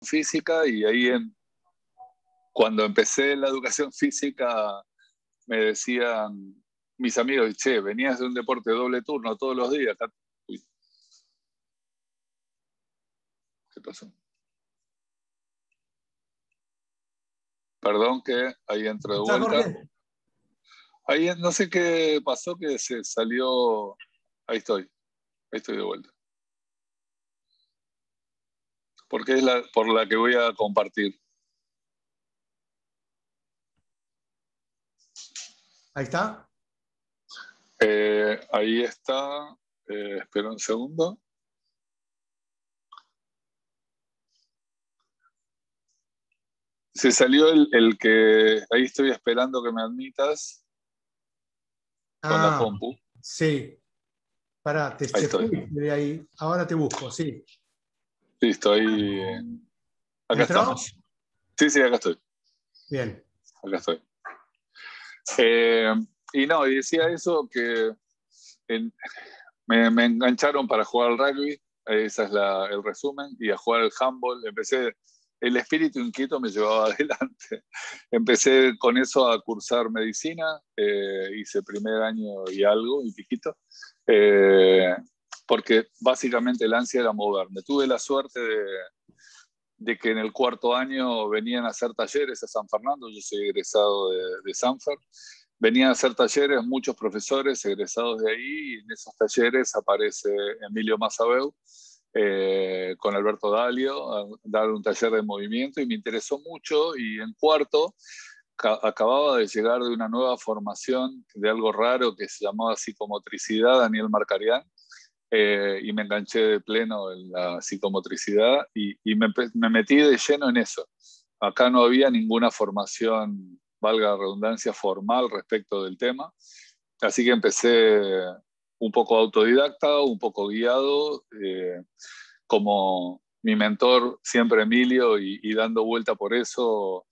física y ahí cuando empecé la educación física me decían mis amigos, che, venías de un deporte de doble turno todos los días. Uy, ¿qué pasó? Perdón que ahí entro de ¿Estás, vuelta. Jorge? Ahí no sé qué pasó que se salió. Ahí estoy de vuelta. Porque es por la que voy a compartir. Ahí está. Ahí está. Espera un segundo. Se salió el que ahí estoy esperando que me admitas con la Ah, compu. sí. Pará, Ahí te estoy. fui de ahí. Ahora te busco, sí. Listo, ahí. Acá ¿Entró? estamos. Sí, sí, acá estoy. Bien. Acá estoy. Eh, y no, y decía eso que me engancharon para jugar al rugby, ese es el resumen, y a jugar al handball. El espíritu inquieto me llevaba adelante. Empecé con eso a cursar medicina, hice primer año y algo, y piquito, eh, porque básicamente el ansia era moverme. Tuve la suerte de que en el cuarto año venían a hacer talleres a San Fernando, yo soy egresado de Sanfer, venían a hacer talleres muchos profesores egresados de ahí, y en esos talleres aparece Emilio Mazzabeu con Alberto Dalio a dar un taller de movimiento y me interesó mucho y en cuarto acababa de llegar de una nueva formación de algo raro que se llamaba psicomotricidad, Daniel Marcarián, y me enganché de pleno en la psicomotricidad y me metí de lleno en eso. Acá no había ninguna formación, valga la redundancia, formal respecto del tema, así que empecé un poco autodidacta, un poco guiado, como mi mentor siempre Emilio y dando vuelta por eso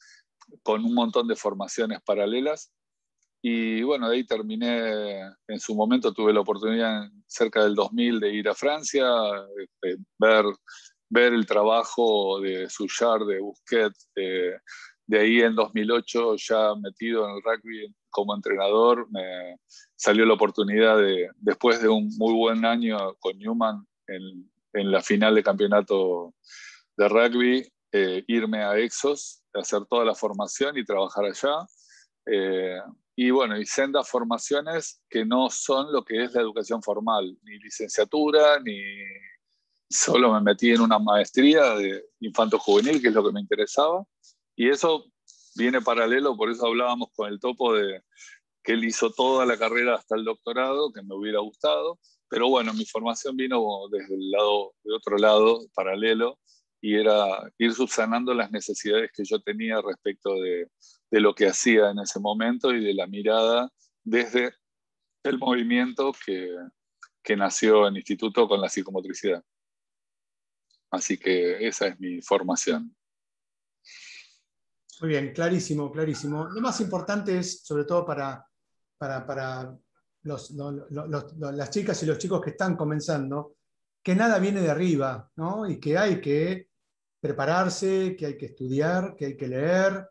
con un montón de formaciones paralelas. Y bueno, de ahí terminé, en su momento tuve la oportunidad cerca del 2000 de ir a Francia, ver el trabajo de Suchard, de Busquets, de ahí en 2008 ya metido en el rugby como entrenador, me salió la oportunidad después de un muy buen año con Newman en la final de campeonato de rugby, irme a Exos, hacer toda la formación y trabajar allá. Eh, y bueno, y sendas formaciones que no son lo que es la educación formal, ni licenciatura, ni solo me metí en una maestría de infanto juvenil, que es lo que me interesaba. Y eso viene paralelo, por eso hablábamos con el Topo de que él hizo toda la carrera hasta el doctorado, que me hubiera gustado. Pero bueno, mi formación vino desde el lado, de otro lado, paralelo, y era ir subsanando las necesidades que yo tenía respecto de lo que hacía en ese momento y de la mirada desde el movimiento que nació en instituto con la psicomotricidad. Así que esa es mi formación. Muy bien, clarísimo, clarísimo. Lo más importante es, sobre todo para las chicas y los chicos que están comenzando, que nada viene de arriba, ¿no? Y que hay que prepararse, que hay que estudiar, que hay que leer,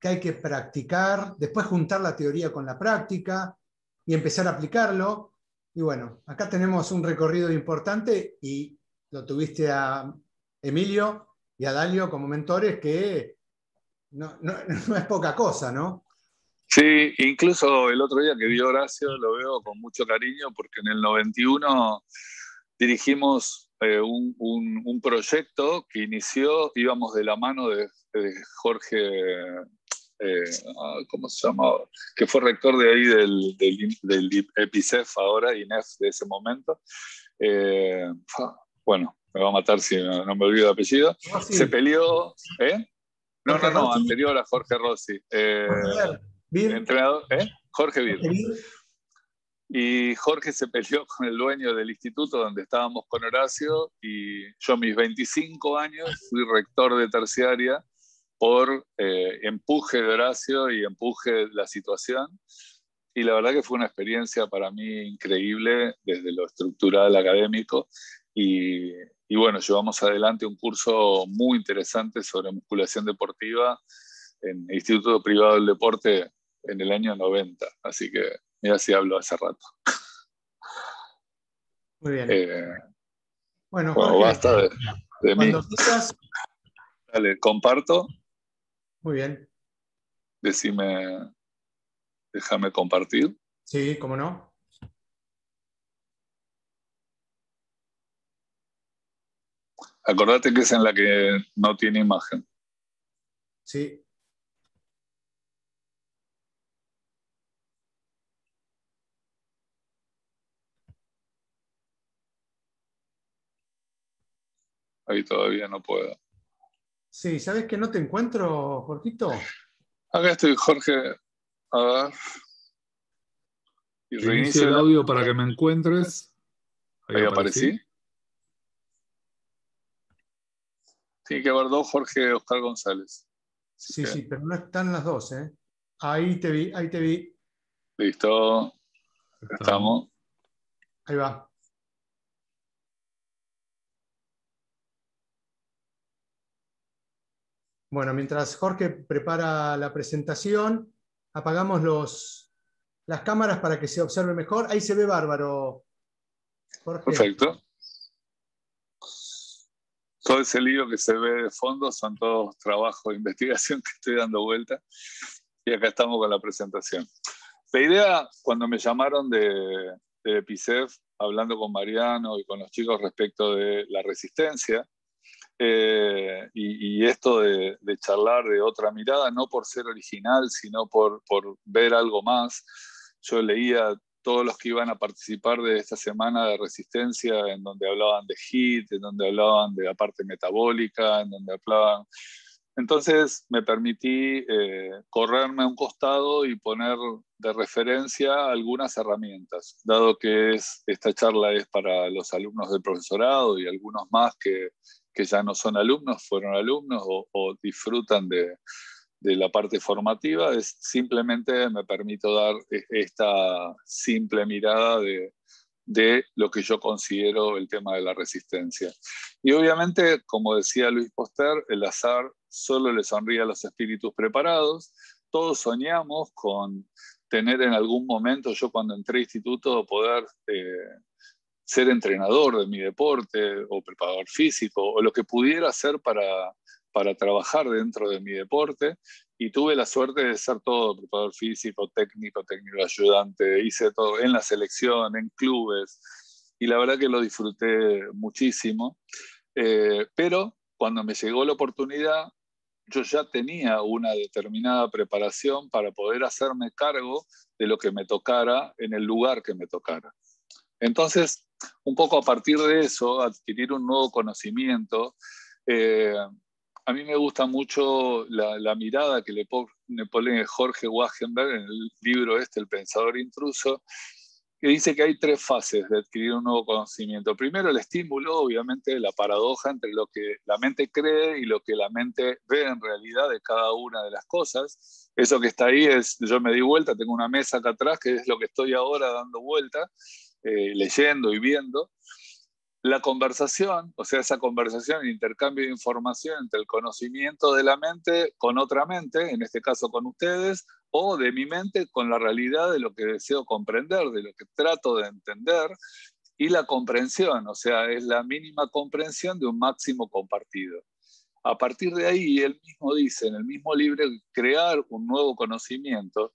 que hay que practicar, después juntar la teoría con la práctica y empezar a aplicarlo. Y bueno, acá tenemos un recorrido importante y lo tuviste a Emilio y a Dalio como mentores que no es poca cosa, ¿no? Sí, incluso el otro día que vi a Horacio lo veo con mucho cariño porque en el 91 dirigimos un proyecto que inició, íbamos de la mano de Jorge, ¿cómo se llamaba? Que fue rector de ahí del EPICEF ahora, INEF de ese momento. Eh, bueno, me va a matar si no me olvido el apellido. Se Rossi, peleó, ¿eh? No, Jorge no, no, Rossi, anterior a Jorge Rossi. Jorge Bir, Entrenador, Jorge Bir. Jorge Bir. Y Jorge se peleó con el dueño del instituto donde estábamos con Horacio y yo a mis 25 años fui rector de terciaria por empuje de Horacio y empuje de la situación. Y la verdad que fue una experiencia para mí increíble desde lo estructural académico y, y bueno, llevamos adelante un curso muy interesante sobre musculación deportiva en el Instituto Privado del Deporte en el año 90. Así que mira si hablo hace rato. Muy bien. Eh, Bueno, bueno, Jorge, basta de mí. cuando quieras. Dale, comparto. Muy bien. Decime, déjame compartir. Sí, cómo no. Acordate que es en la que no tiene imagen. Sí. Ahí todavía no puedo. Sí, ¿sabes que no te encuentro, Jorgito? Acá estoy, Jorge. A ver. Y Inicio reinicio el el audio audio. para que me encuentres. Ahí Ahí aparecí. aparecí. Tiene que haber dos Jorge Oscar González. Así Sí, que, sí, pero no están las dos, ¿eh? Ahí te vi, ahí te vi. listo. Estamos. Estamos. Ahí va. Bueno, mientras Jorge prepara la presentación, apagamos las cámaras para que se observe mejor. Ahí se ve bárbaro, Jorge. Perfecto. Todo ese lío que se ve de fondo son todos trabajos de investigación que estoy dando vuelta. Y acá estamos con la presentación. La idea, cuando me llamaron de Epicef, hablando con Mariano y con los chicos respecto de la resistencia, y esto de charlar de otra mirada, no por ser original, sino por ver algo más. Yo leía todos los que iban a participar de esta semana de resistencia, en donde hablaban de HIIT, en donde hablaban de la parte metabólica, en donde hablaban... Entonces me permití correrme a un costado y poner de referencia algunas herramientas, dado que esta charla es para los alumnos del profesorado y algunos más que ya no son alumnos, fueron alumnos o disfrutan de la parte formativa, simplemente me permito dar esta simple mirada de lo que yo considero el tema de la resistencia. Y obviamente, como decía Luis Poster, el azar solo le sonríe a los espíritus preparados. Todos soñamos con tener en algún momento, yo cuando entré a instituto, poder ser entrenador de mi deporte o preparador físico o lo que pudiera hacer para trabajar dentro de mi deporte. Y tuve la suerte de ser todo, preparador físico, técnico ayudante, hice todo en la selección, en clubes, y la verdad que lo disfruté muchísimo. Pero cuando me llegó la oportunidad, yo ya tenía una determinada preparación para poder hacerme cargo de lo que me tocara en el lugar que me tocara. Entonces, un poco a partir de eso, adquirir un nuevo conocimiento. A mí me gusta mucho la mirada que le pone Jorge Wagenberg en el libro El Pensador Intruso, que dice que hay tres fases de adquirir un nuevo conocimiento. Primero, el estímulo, obviamente, la paradoja entre lo que la mente cree y lo que la mente ve en realidad de cada una de las cosas. Eso que está ahí es, yo me di vuelta, tengo una mesa acá atrás, que es lo que estoy ahora dando vuelta, leyendo y viendo. La conversación, o sea, esa conversación, el intercambio de información entre el conocimiento de la mente con otra mente, en este caso con ustedes, o de mi mente con la realidad de lo que deseo comprender, de lo que trato de entender, y la comprensión, o sea, es la mínima comprensión de un máximo compartido. A partir de ahí, él mismo dice en el mismo libro, crear un nuevo conocimiento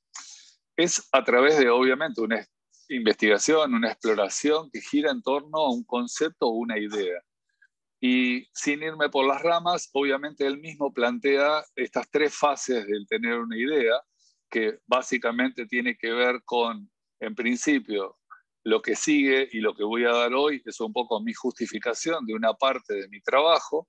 es a través de, obviamente, una investigación, una exploración que gira en torno a un concepto o una idea. Y sin irme por las ramas, obviamente él mismo plantea estas tres fases del tener una idea, que básicamente tiene que ver con, en principio, lo que sigue y lo que voy a dar hoy es un poco mi justificación de una parte de mi trabajo.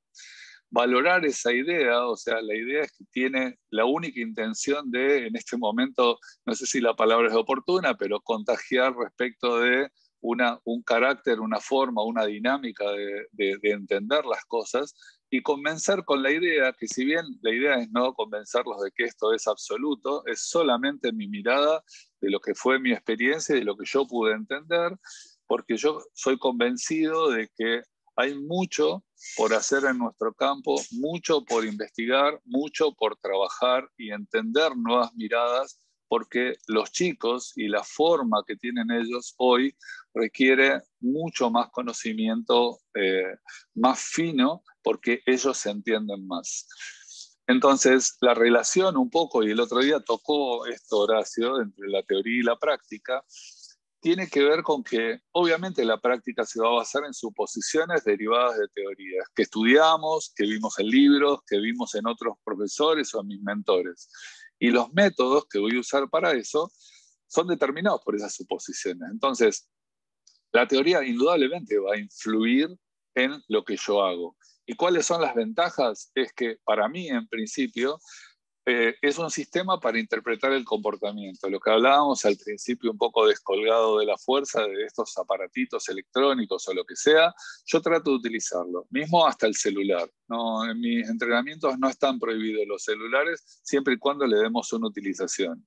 Valorar esa idea, o sea, la idea es que tiene la única intención de, en este momento, no sé si la palabra es oportuna, pero contagiar respecto de un carácter, una forma, una dinámica de entender las cosas y convencer con la idea, que si bien la idea es no convencerlos de que esto es absoluto, es solamente mi mirada de lo que fue mi experiencia y de lo que yo pude entender, porque yo soy convencido de que Hay mucho por hacer en nuestro campo, mucho por investigar, mucho por trabajar y entender nuevas miradas, porque los chicos y la forma que tienen ellos hoy requiere mucho más conocimiento, más fino, porque ellos se entienden más. Entonces, la relación un poco, y el otro día tocó esto Horacio, entre la teoría y la práctica, tiene que ver con que obviamente la práctica se va a basar en suposiciones derivadas de teorías que estudiamos, que vimos en libros, que vimos en otros profesores o en mis mentores. Y los métodos que voy a usar para eso son determinados por esas suposiciones. Entonces, la teoría indudablemente va a influir en lo que yo hago. ¿Y cuáles son las ventajas? Es que para mí, en principio, es un sistema para interpretar el comportamiento. Lo que hablábamos al principio, un poco descolgado de la fuerza de estos aparatitos electrónicos o lo que sea, yo trato de utilizarlo, mismo hasta el celular. No, en mis entrenamientos no están prohibidos los celulares, siempre y cuando le demos una utilización.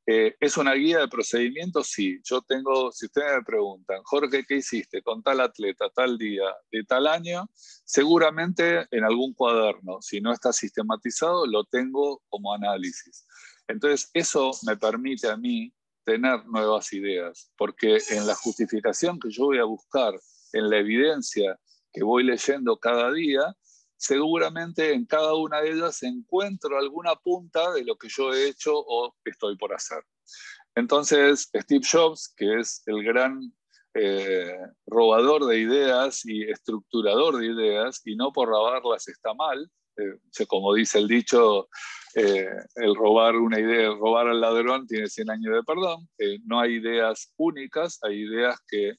¿Es una guía de procedimientos? Sí. Yo tengo, si ustedes me preguntan, Jorge, ¿qué hiciste con tal atleta, tal día, de tal año? Seguramente en algún cuaderno, si no está sistematizado, lo tengo como análisis. Entonces, eso me permite a mí tener nuevas ideas, porque en la justificación que yo voy a buscar, en la evidencia que voy leyendo cada día, seguramente en cada una de ellas encuentro alguna punta de lo que yo he hecho o estoy por hacer. Entonces, Steve Jobs, que es el gran robador de ideas y estructurador de ideas, y no por robarlas está mal, como dice el dicho, el robar una idea, el robar al ladrón tiene 100 años de perdón. No hay ideas únicas, hay ideas que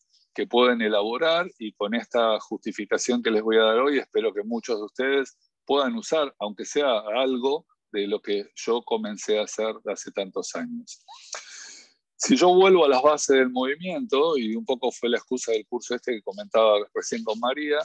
pueden elaborar, y con esta justificación que les voy a dar hoy, espero que muchos de ustedes puedan usar, aunque sea algo de lo que yo comencé a hacer hace tantos años. Si yo vuelvo a las bases del movimiento, y un poco fue la excusa del curso este que comentaba recién con María,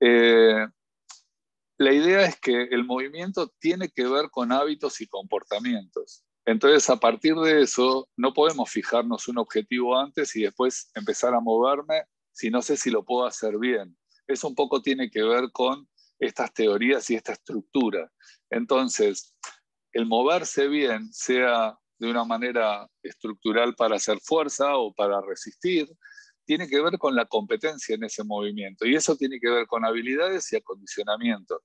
la idea es que el movimiento tiene que ver con hábitos y comportamientos. Entonces, a partir de eso, no podemos fijarnos un objetivo antes y después empezar a moverme si no sé si lo puedo hacer bien. Eso un poco tiene que ver con estas teorías y esta estructura. Entonces, el moverse bien, sea de una manera estructural para hacer fuerza o para resistir, tiene que ver con la competencia en ese movimiento. Y eso tiene que ver con habilidades y acondicionamiento.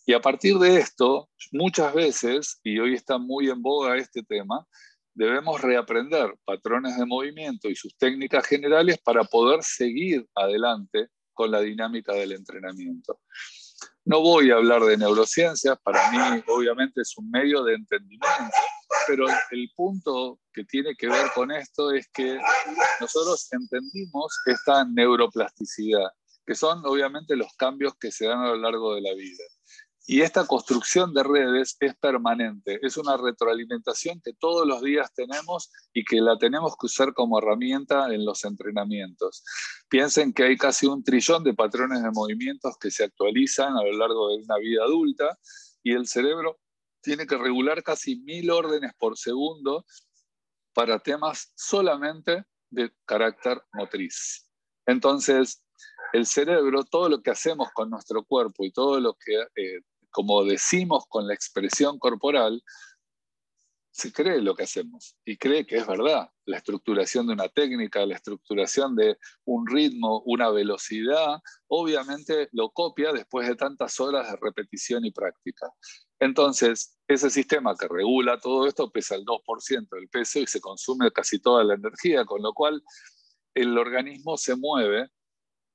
Y a partir de esto, muchas veces, y hoy está muy en boga este tema, debemos reaprender patrones de movimiento y sus técnicas generales para poder seguir adelante con la dinámica del entrenamiento. No voy a hablar de neurociencias, para mí obviamente es un medio de entendimiento, pero el punto que tiene que ver con esto es que nosotros entendimos esta neuroplasticidad, que son obviamente los cambios que se dan a lo largo de la vida. Y esta construcción de redes es permanente, es una retroalimentación que todos los días tenemos y que la tenemos que usar como herramienta en los entrenamientos. Piensen que hay casi 1 trillón de patrones de movimientos que se actualizan a lo largo de una vida adulta, y el cerebro tiene que regular casi 1000 órdenes por segundo para temas solamente de carácter motriz. Entonces, el cerebro, todo lo que hacemos con nuestro cuerpo y todo lo que, como decimos con la expresión corporal, se cree lo que hacemos y cree que es verdad. La estructuración de una técnica, la estructuración de un ritmo, una velocidad, obviamente lo copia después de tantas horas de repetición y práctica. Entonces, ese sistema que regula todo esto pesa el 2% del peso y se consume casi toda la energía, con lo cual el organismo se mueve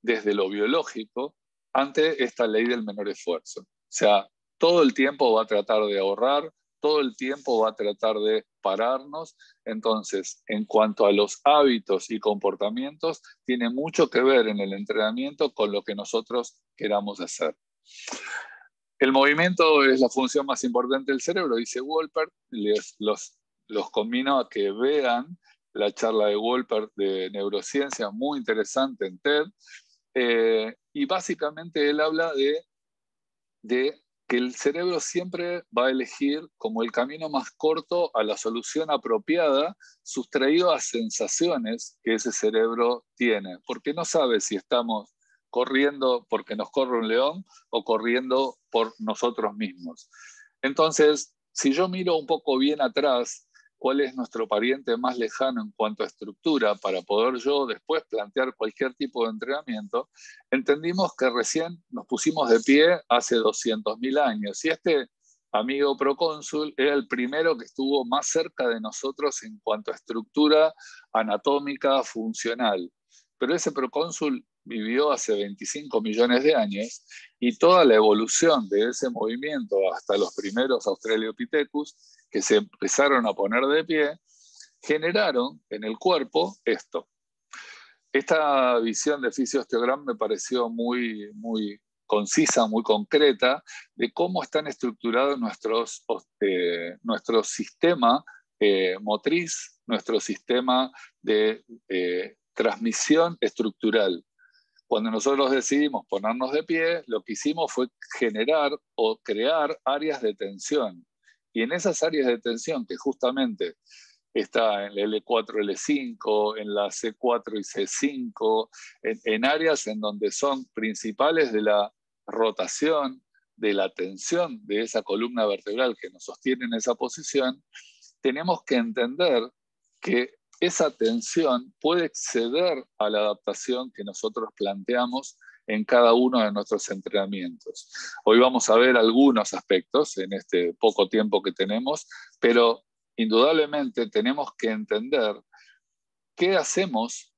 desde lo biológico ante esta ley del menor esfuerzo. O sea, todo el tiempo va a tratar de ahorrar, todo el tiempo va a tratar de pararnos. Entonces, en cuanto a los hábitos y comportamientos, tiene mucho que ver en el entrenamiento con lo que nosotros queramos hacer. El movimiento es la función más importante del cerebro, dice Wolpert. Los conmino a que vean la charla de Wolpert de neurociencia, muy interesante en TED. Y básicamente él habla de que el cerebro siempre va a elegir como el camino más corto a la solución apropiada, sustraído a sensaciones que ese cerebro tiene, porque no sabe si estamos corriendo porque nos corre un león o corriendo por nosotros mismos. Entonces, si yo miro un poco bien atrás, cuál es nuestro pariente más lejano en cuanto a estructura para poder yo después plantear cualquier tipo de entrenamiento, entendimos que recién nos pusimos de pie hace 200.000 años. Y este amigo procónsul era el primero que estuvo más cerca de nosotros en cuanto a estructura anatómica funcional. Pero ese procónsul vivió hace 25 millones de años y toda la evolución de ese movimiento hasta los primeros Australopithecus que se empezaron a poner de pie, generaron en el cuerpo esto. Esta visión de fisiosteogram me pareció muy, muy concisa, muy concreta, de cómo están estructurados nuestro sistema motriz, nuestro sistema de transmisión estructural. Cuando nosotros decidimos ponernos de pie, lo que hicimos fue generar o crear áreas de tensión. Y en esas áreas de tensión, que justamente está en el L4, L5, en la C4 y C5, en áreas en donde son principales de la rotación, de la tensión de esa columna vertebral que nos sostiene en esa posición, tenemos que entender que esa tensión puede exceder a la adaptación que nosotros planteamos en cada uno de nuestros entrenamientos. Hoy vamos a ver algunos aspectos en este poco tiempo que tenemos, pero indudablemente tenemos que entender qué hacemos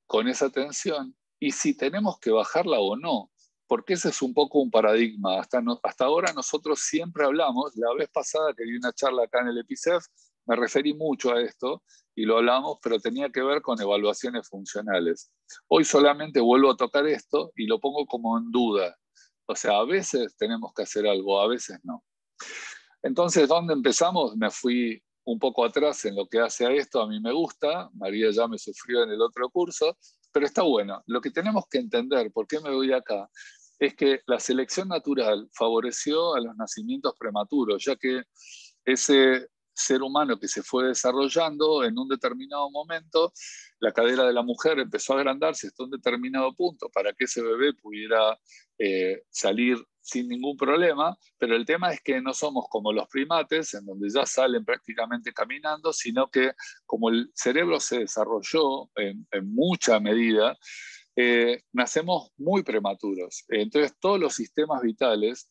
con esa tensión y si tenemos que bajarla o no, porque ese es un poco un paradigma. Hasta ahora nosotros siempre hablamos, la vez pasada que di una charla acá en el EPICEF, me referí mucho a esto y lo hablamos, pero tenía que ver con evaluaciones funcionales. Hoy solamente vuelvo a tocar esto y lo pongo como en duda. O sea, a veces tenemos que hacer algo, a veces no. Entonces, ¿dónde empezamos? Me fui un poco atrás en lo que hace a esto. A mí me gusta, María ya me sufrió en el otro curso, pero está bueno. Lo que tenemos que entender, ¿por qué me voy acá? Es que la selección natural favoreció a los nacimientos prematuros, ya que ese ser humano que se fue desarrollando en un determinado momento, la cadera de la mujer empezó a agrandarse hasta un determinado punto para que ese bebé pudiera salir sin ningún problema, pero el tema es que no somos como los primates, en donde ya salen prácticamente caminando, sino que como el cerebro se desarrolló en mucha medida, nacemos muy prematuros. Entonces todos los sistemas vitales,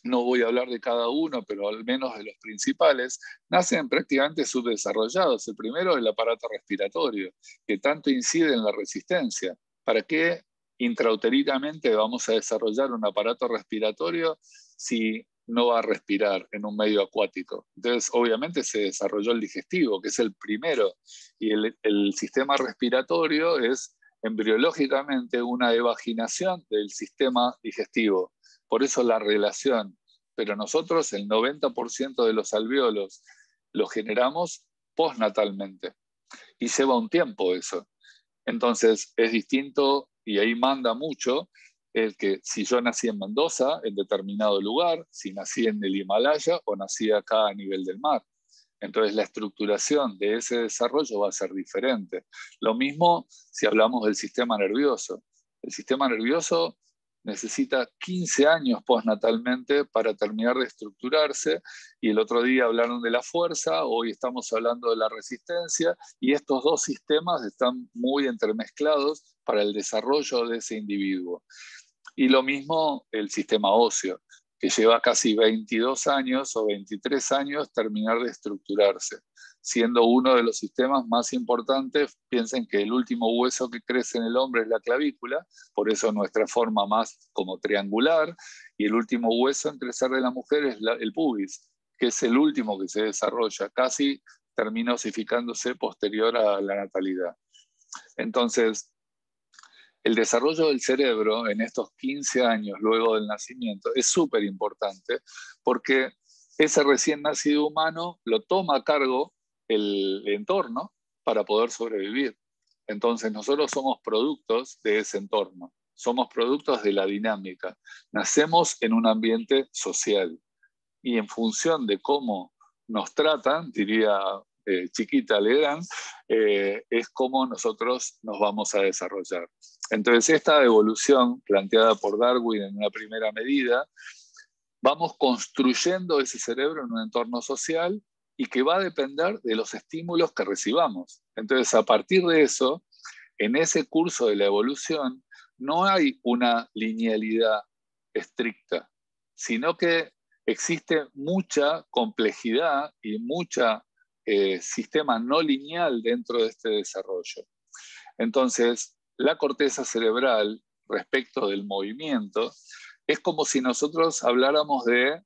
no voy a hablar de cada uno, pero al menos de los principales, nacen prácticamente subdesarrollados. El primero es el aparato respiratorio, que tanto incide en la resistencia. ¿Para qué intrauterinamente vamos a desarrollar un aparato respiratorio si no va a respirar en un medio acuático? Entonces, obviamente se desarrolló el digestivo, que es el primero, y el sistema respiratorio es embriológicamente una evaginación del sistema digestivo. Por eso la relación. Pero nosotros el 90% de los alvéolos los generamos postnatalmente. Y lleva un tiempo eso. Entonces es distinto y ahí manda mucho el que si yo nací en Mendoza, en determinado lugar, si nací en el Himalaya o nací acá a nivel del mar. Entonces la estructuración de ese desarrollo va a ser diferente. Lo mismo si hablamos del sistema nervioso. El sistema nervioso necesita 15 años postnatalmente para terminar de estructurarse, y el otro día hablaron de la fuerza, hoy estamos hablando de la resistencia, y estos dos sistemas están muy entremezclados para el desarrollo de ese individuo. Y lo mismo el sistema óseo, que lleva casi 22 años o 23 años terminar de estructurarse, siendo uno de los sistemas más importantes. Piensen que el último hueso que crece en el hombre es la clavícula, por eso nuestra forma más como triangular, y el último hueso en crecer de la mujer es el pubis, que es el último que se desarrolla, casi termina osificándose posterior a la natalidad. Entonces, el desarrollo del cerebro en estos 15 años luego del nacimiento es súper importante porque ese recién nacido humano lo toma a cargo el entorno para poder sobrevivir. Entonces nosotros somos productos de ese entorno, somos productos de la dinámica. Nacemos en un ambiente social y en función de cómo nos tratan, diría chiquita, Legrand, es cómo nosotros nos vamos a desarrollar. Entonces, esta evolución planteada por Darwin en una primera medida, vamos construyendo ese cerebro en un entorno social y que va a depender de los estímulos que recibamos. Entonces, a partir de eso, en ese curso de la evolución, no hay una linealidad estricta, sino que existe mucha complejidad y mucha sistema no lineal dentro de este desarrollo. Entonces, la corteza cerebral respecto del movimiento es como si nosotros habláramos de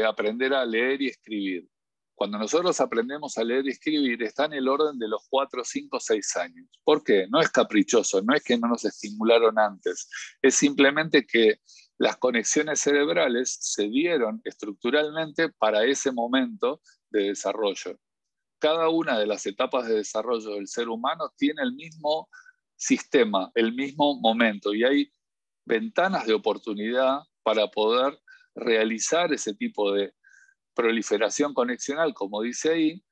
aprender a leer y escribir. Cuando nosotros aprendemos a leer y escribir, está en el orden de los 4, 5, 6 años. ¿Por qué? No es caprichoso, no es que no nos estimularon antes, es simplemente que las conexiones cerebrales se dieron estructuralmente para ese momento de desarrollo. Cada una de las etapas de desarrollo del ser humano tiene el mismo sistema, el mismo momento, y hay ventanas de oportunidad para poder realizar ese tipo de proliferación conexional, como dice ahí,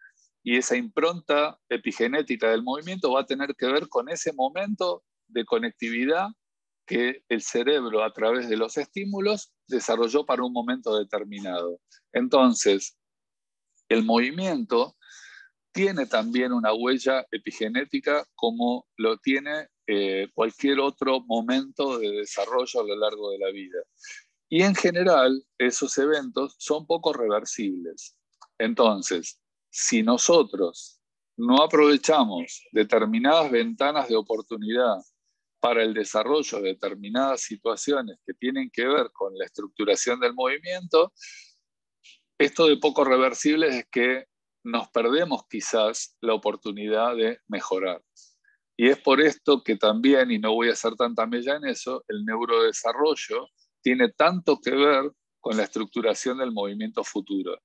y esa impronta epigenética del movimiento va a tener que ver con ese momento de conectividad que el cerebro, a través de los estímulos, desarrolló para un momento determinado. Entonces, el movimiento tiene también una huella epigenética como lo tiene cualquier otro momento de desarrollo a lo largo de la vida. Y en general, esos eventos son poco reversibles. Entonces, si nosotros no aprovechamos determinadas ventanas de oportunidad para el desarrollo de determinadas situaciones que tienen que ver con la estructuración del movimiento, esto de poco reversibles es que nos perdemos quizás la oportunidad de mejorar. Y es por esto que también, y no voy a hacer tanta mella en eso, el neurodesarrollo tiene tanto que ver con la estructuración del movimiento futuro.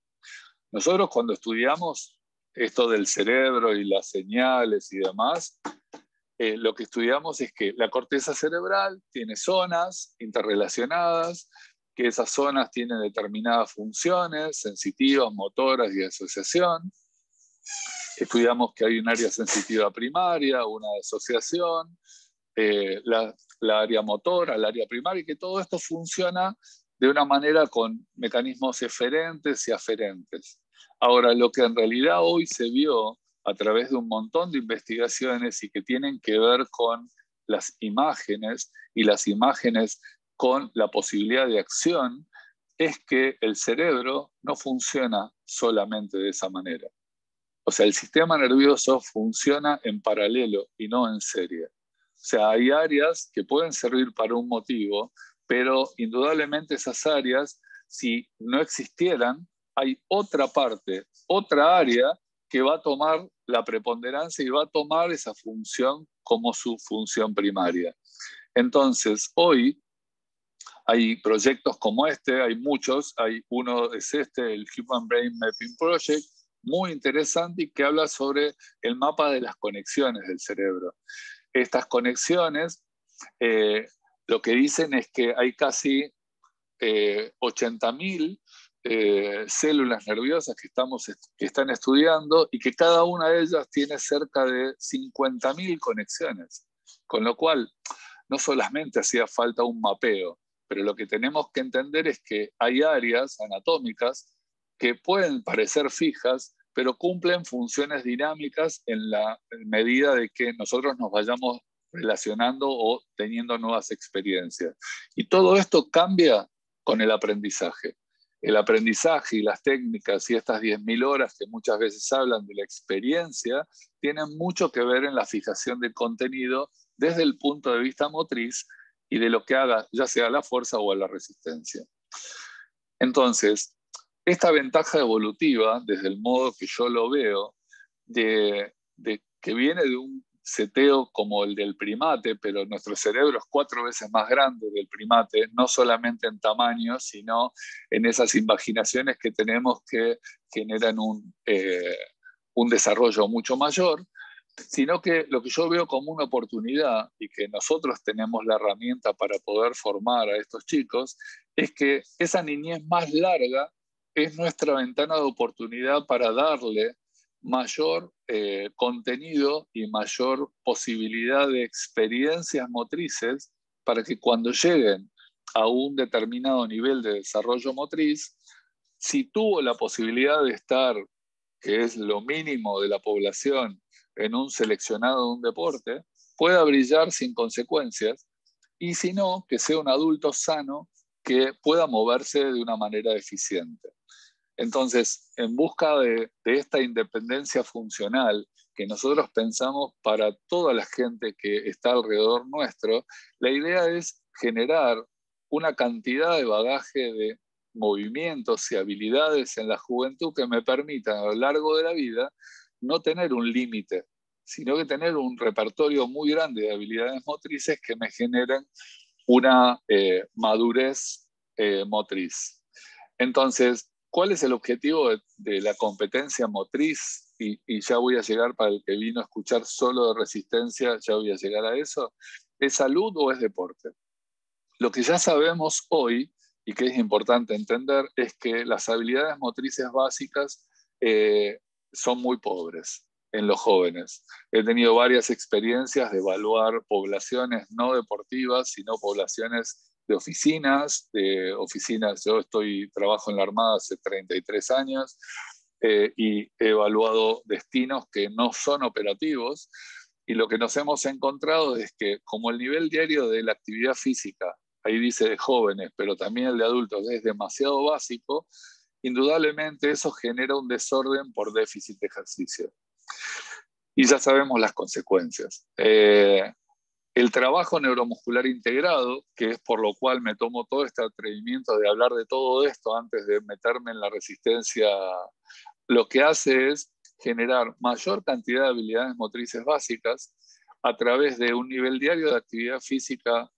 Nosotros cuando estudiamos esto del cerebro y las señales y demás, lo que estudiamos es que la corteza cerebral tiene zonas interrelacionadas, que esas zonas tienen determinadas funciones sensitivas, motoras y de asociación. Estudiamos que hay un área sensitiva primaria, una de asociación, la área motora, el área primaria, y que todo esto funciona de una manera con mecanismos eferentes y aferentes. Ahora, lo que en realidad hoy se vio a través de un montón de investigaciones y que tienen que ver con las imágenes y las imágenes con la posibilidad de acción, es que el cerebro no funciona solamente de esa manera. O sea, el sistema nervioso funciona en paralelo y no en serie. O sea, hay áreas que pueden servir para un motivo, pero indudablemente esas áreas, si no existieran, hay otra parte, otra área que va a tomar la preponderancia y va a tomar esa función como su función primaria. Entonces, hoy hay proyectos como este, hay muchos, hay uno es este, el Human Brain Mapping Project, muy interesante y que habla sobre el mapa de las conexiones del cerebro. Estas conexiones, lo que dicen es que hay casi 80.000 células nerviosas que están estudiando y que cada una de ellas tiene cerca de 50.000 conexiones. Con lo cual, no solamente hacía falta un mapeo, pero lo que tenemos que entender es que hay áreas anatómicas que pueden parecer fijas, pero cumplen funciones dinámicas en la medida de que nosotros nos vayamos relacionando o teniendo nuevas experiencias. Y todo esto cambia con el aprendizaje. El aprendizaje y las técnicas y estas 10.000 horas que muchas veces hablan de la experiencia tienen mucho que ver en la fijación del contenido desde el punto de vista motriz y de lo que haga, ya sea la fuerza o la resistencia. Entonces, esta ventaja evolutiva, desde el modo que yo lo veo, de que viene de un seteo como el del primate, pero nuestro cerebro es 4 veces más grande del primate, no solamente en tamaño, sino en esas imaginaciones que tenemos que generan un desarrollo mucho mayor, sino que lo que yo veo como una oportunidad y que nosotros tenemos la herramienta para poder formar a estos chicos, es que esa niñez más larga es nuestra ventana de oportunidad para darle mayor contenido y mayor posibilidad de experiencias motrices para que cuando lleguen a un determinado nivel de desarrollo motriz, si tuvo la posibilidad de estar, que es lo mínimo de la población, en un seleccionado de un deporte, pueda brillar sin consecuencias, y si no, que sea un adulto sano que pueda moverse de una manera eficiente. Entonces, en busca de esta independencia funcional que nosotros pensamos para toda la gente que está alrededor nuestro, la idea es generar una cantidad de bagaje de movimientos y habilidades en la juventud que me permitan a lo largo de la vida no tener un límite, sino que tener un repertorio muy grande de habilidades motrices que me generen una madurez motriz. Entonces, ¿cuál es el objetivo de la competencia motriz? Y ya voy a llegar, para el que vino a escuchar solo de resistencia, ya voy a llegar a eso. ¿Es salud o es deporte? Lo que ya sabemos hoy, y que es importante entender, es que las habilidades motrices básicas son muy pobres en los jóvenes. He tenido varias experiencias de evaluar poblaciones no deportivas, sino poblaciones de oficinas. Yo trabajo en la Armada hace 33 años y he evaluado destinos que no son operativos. Y lo que nos hemos encontrado es que como el nivel diario de la actividad física, ahí dice de jóvenes, pero también el de adultos, es demasiado básico, indudablemente eso genera un desorden por déficit de ejercicio. Y ya sabemos las consecuencias. El trabajo neuromuscular integrado, que es por lo cual me tomo todo este atrevimiento de hablar de todo esto antes de meterme en la resistencia, lo que hace es generar mayor cantidad de habilidades motrices básicas a través de un nivel diario de actividad física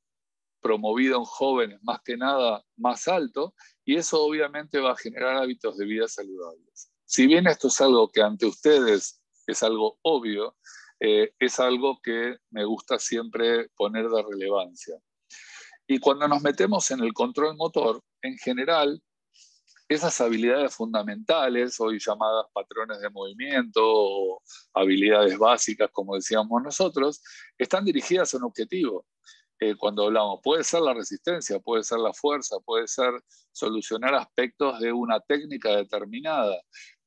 promovido en jóvenes, más que nada más alto, y eso obviamente va a generar hábitos de vida saludables. Si bien esto es algo que ante ustedes es algo obvio, es algo que me gusta siempre poner de relevancia. Y cuando nos metemos en el control motor, en general, esas habilidades fundamentales, hoy llamadas patrones de movimiento o habilidades básicas, como decíamos nosotros, están dirigidas a un objetivo. Cuando hablamos, puede ser la resistencia, puede ser la fuerza, puede ser solucionar aspectos de una técnica determinada.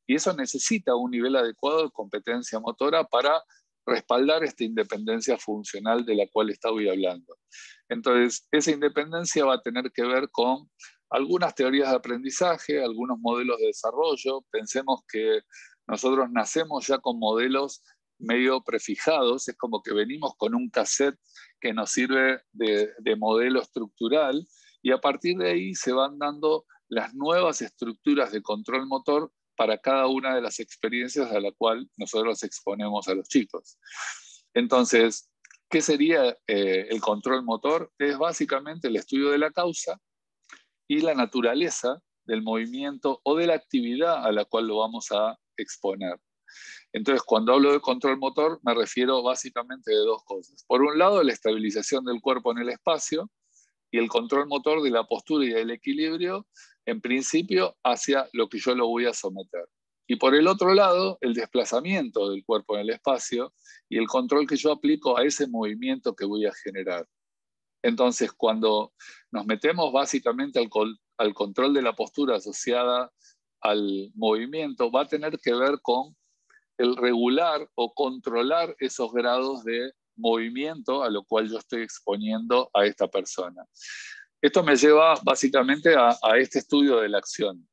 Y eso necesita un nivel adecuado de competencia motora para respaldar esta independencia funcional de la cual estaba hablando. Entonces, esa independencia va a tener que ver con algunas teorías de aprendizaje, algunos modelos de desarrollo. Pensemos que nosotros nacemos ya con modelos medio prefijados, es como que venimos con un cassette que nos sirve de modelo estructural, y a partir de ahí se van dando las nuevas estructuras de control motor para cada una de las experiencias a la cual nosotros exponemos a los chicos. Entonces, ¿qué sería el control motor? Es básicamente el estudio de la causa y la naturaleza del movimiento o de la actividad a la cual lo vamos a exponer. Entonces, cuando hablo de control motor, me refiero básicamente de dos cosas. Por un lado, la estabilización del cuerpo en el espacio, y el control motor de la postura y del equilibrio, en principio, hacia lo que yo lo voy a someter. Y por el otro lado, el desplazamiento del cuerpo en el espacio y el control que yo aplico a ese movimiento que voy a generar. Entonces, cuando nos metemos básicamente al control de la postura asociada al movimiento, va a tener que ver con el regular o controlar esos grados de movimiento a lo cual yo estoy exponiendo a esta persona. Esto me lleva básicamente a este estudio de la acción.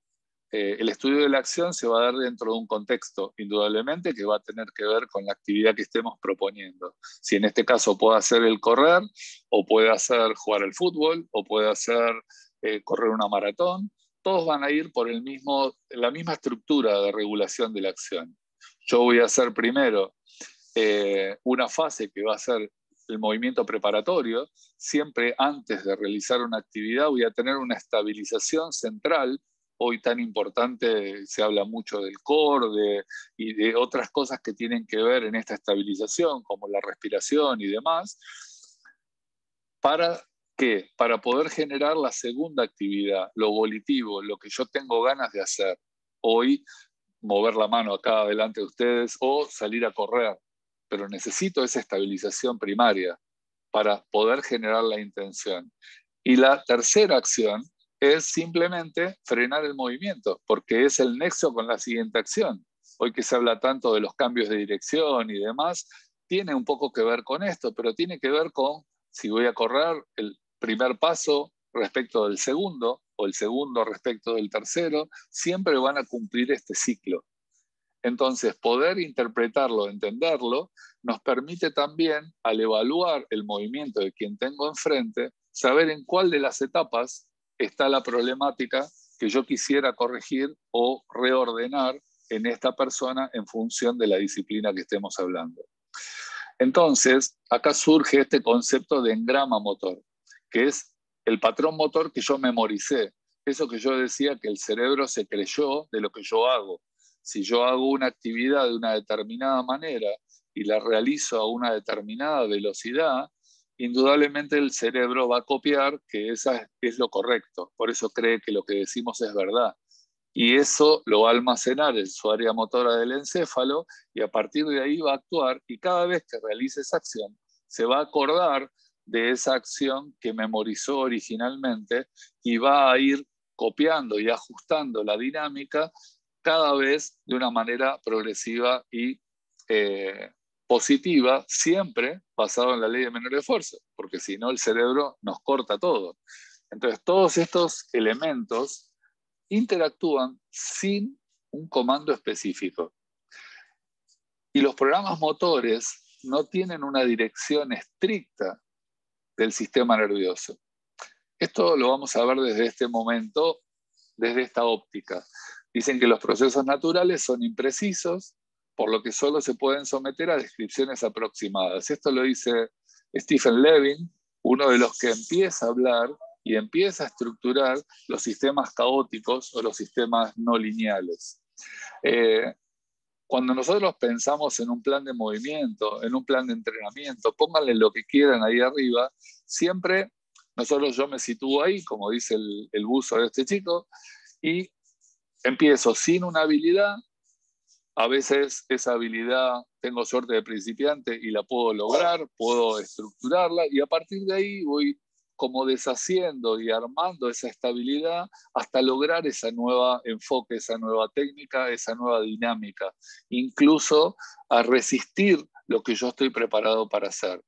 El estudio de la acción se va a dar dentro de un contexto, indudablemente, que va a tener que ver con la actividad que estemos proponiendo. Si en este caso puede ser el correr, o puede ser jugar al fútbol, o puede ser correr una maratón, todos van a ir por la misma estructura de regulación de la acción. Yo voy a hacer primero una fase que va a ser el movimiento preparatorio. Siempre antes de realizar una actividad voy a tener una estabilización central. Hoy tan importante, se habla mucho del core y de otras cosas que tienen que ver en esta estabilización, como la respiración y demás. ¿Para qué? Para poder generar la segunda actividad, lo volitivo, lo que yo tengo ganas de hacer. Hoy mover la mano acá delante de ustedes o salir a correr, pero necesito esa estabilización primaria para poder generar la intención. Y la tercera acción es simplemente frenar el movimiento, porque es el nexo con la siguiente acción. Hoy que se habla tanto de los cambios de dirección y demás, tiene un poco que ver con esto, pero tiene que ver con si voy a correr el primer paso respecto del segundo o el segundo respecto del tercero, siempre van a cumplir este ciclo. Entonces, poder interpretarlo, entenderlo, nos permite también, al evaluar el movimiento de quien tengo enfrente, saber en cuál de las etapas está la problemática que yo quisiera corregir o reordenar en esta persona en función de la disciplina que estemos hablando. Entonces, acá surge este concepto de engrama motor, que es el patrón motor que yo memoricé. Eso que yo decía que el cerebro se creyó de lo que yo hago. Si yo hago una actividad de una determinada manera y la realizo a una determinada velocidad, indudablemente el cerebro va a copiar que esa es lo correcto. Por eso cree que lo que decimos es verdad. Y eso lo va a almacenar en su área motora del encéfalo y a partir de ahí va a actuar y cada vez que realice esa acción se va a acordar de esa acción que memorizó originalmente y va a ir copiando y ajustando la dinámica cada vez de una manera progresiva y positiva, siempre basado en la ley de menor esfuerzo, porque si no el cerebro nos corta todo. Entonces todos estos elementos interactúan sin un comando específico. Y los programas motores no tienen una dirección estricta del sistema nervioso. Esto lo vamos a ver desde este momento, desde esta óptica. Dicen que los procesos naturales son imprecisos, por lo que solo se pueden someter a descripciones aproximadas. Esto lo dice Stephen Levin, uno de los que empieza a hablar y empieza a estructurar los sistemas caóticos o los sistemas no lineales. Cuando nosotros pensamos en un plan de movimiento, en un plan de entrenamiento, pónganle lo que quieran ahí arriba, siempre yo me sitúo ahí, como dice el buzo de este chico, y empiezo sin una habilidad. A veces esa habilidad tengo suerte de principiante y la puedo lograr, puedo estructurarla y a partir de ahí voy como deshaciendo y armando esa estabilidad hasta lograr ese nuevo enfoque, esa nueva técnica, esa nueva dinámica, incluso a resistir lo que yo estoy preparado para hacer.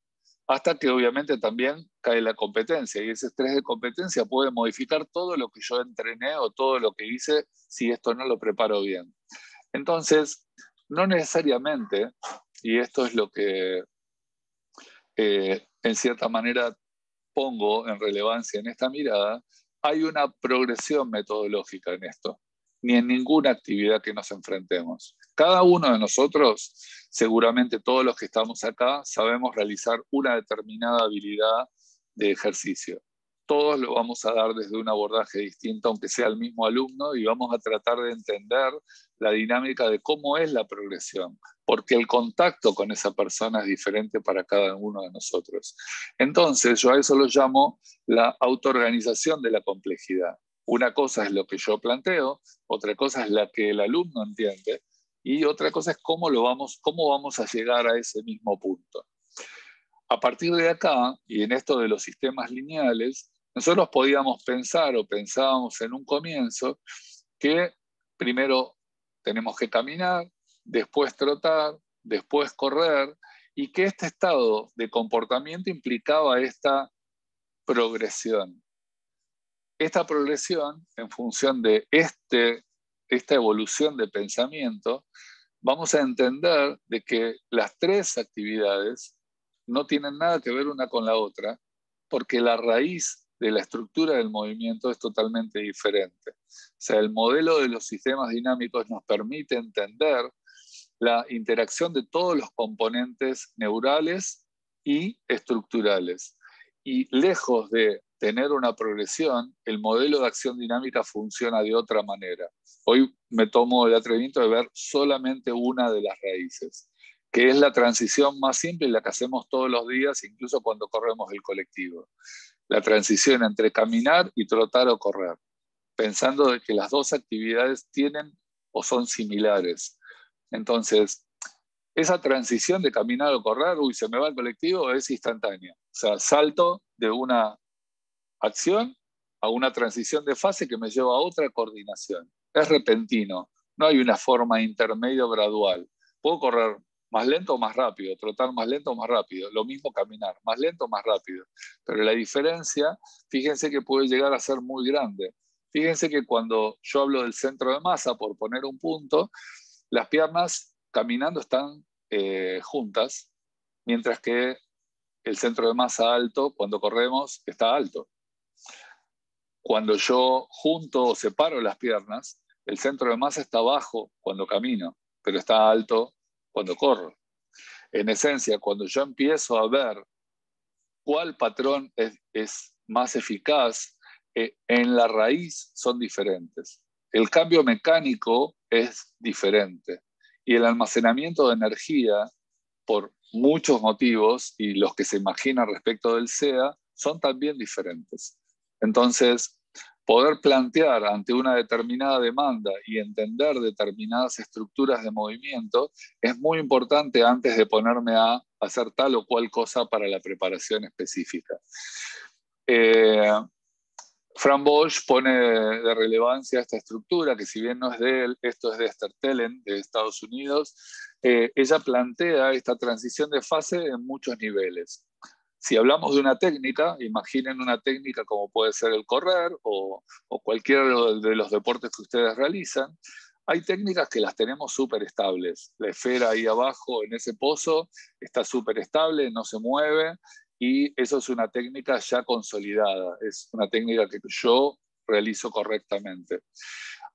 Hasta que obviamente también cae la competencia y ese estrés de competencia puede modificar todo lo que yo entrené o todo lo que hice si esto no lo preparo bien. Entonces, no necesariamente, y esto es lo que en cierta manera pongo en relevancia en esta mirada, hay una progresión metodológica en esto, ni en ninguna actividad que nos enfrentemos. Cada uno de nosotros, seguramente todos los que estamos acá, sabemos realizar una determinada habilidad de ejercicio. Todos lo vamos a dar desde un abordaje distinto, aunque sea el mismo alumno, y vamos a tratar de entender la dinámica de cómo es la progresión, porque el contacto con esa persona es diferente para cada uno de nosotros. Entonces, yo a eso lo llamo la autoorganización de la complejidad. Una cosa es lo que yo planteo, otra cosa es la que el alumno entiende, y otra cosa es cómo vamos a llegar a ese mismo punto. A partir de acá, y en esto de los sistemas lineales, nosotros podíamos pensar o pensábamos en un comienzo que primero tenemos que caminar, después trotar, después correr, y que este estado de comportamiento implicaba esta progresión. Esta progresión, en función de esta evolución de pensamiento, vamos a entender de que las tres actividades no tienen nada que ver una con la otra, porque la raíz de la estructura del movimiento es totalmente diferente. O sea, el modelo de los sistemas dinámicos nos permite entender la interacción de todos los componentes neurales y estructurales. Y lejos de tener una progresión, el modelo de acción dinámica funciona de otra manera. Hoy me tomo el atrevimiento de ver solamente una de las raíces, que es la transición más simple y la que hacemos todos los días, incluso cuando corremos el colectivo. La transición entre caminar y trotar o correr, pensando de que las dos actividades tienen o son similares. Entonces, esa transición de caminar o correr, se me va el colectivo, es instantánea. O sea, salto de una acción a una transición de fase que me lleva a otra coordinación. Es repentino, no hay una forma intermedio gradual. Puedo correr más lento o más rápido, trotar más lento o más rápido, lo mismo caminar, más lento o más rápido. Pero la diferencia, fíjense que puede llegar a ser muy grande. Fíjense que cuando yo hablo del centro de masa, por poner un punto, las piernas caminando están juntas, mientras que el centro de masa alto, cuando corremos, está alto. Cuando yo junto o separo las piernas, el centro de masa está bajo cuando camino, pero está alto cuando corro. En esencia, cuando yo empiezo a ver cuál patrón es más eficaz, en la raíz son diferentes. El cambio mecánico es diferente y el almacenamiento de energía, por muchos motivos, y los que se imaginan respecto del SEA, son también diferentes. Entonces, poder plantear ante una determinada demanda y entender determinadas estructuras de movimiento es muy importante antes de ponerme a hacer tal o cual cosa para la preparación específica. Fran Bosch pone de relevancia esta estructura, que si bien no es de él, esto es de Esther Telen, de Estados Unidos. Ella plantea esta transición de fase en muchos niveles. Si hablamos de una técnica, imaginen una técnica como puede ser el correr o cualquiera de los deportes que ustedes realizan. Hay técnicas que las tenemos súper estables. La esfera ahí abajo en ese pozo está súper estable, no se mueve, y eso es una técnica ya consolidada. Es una técnica que yo realizo correctamente.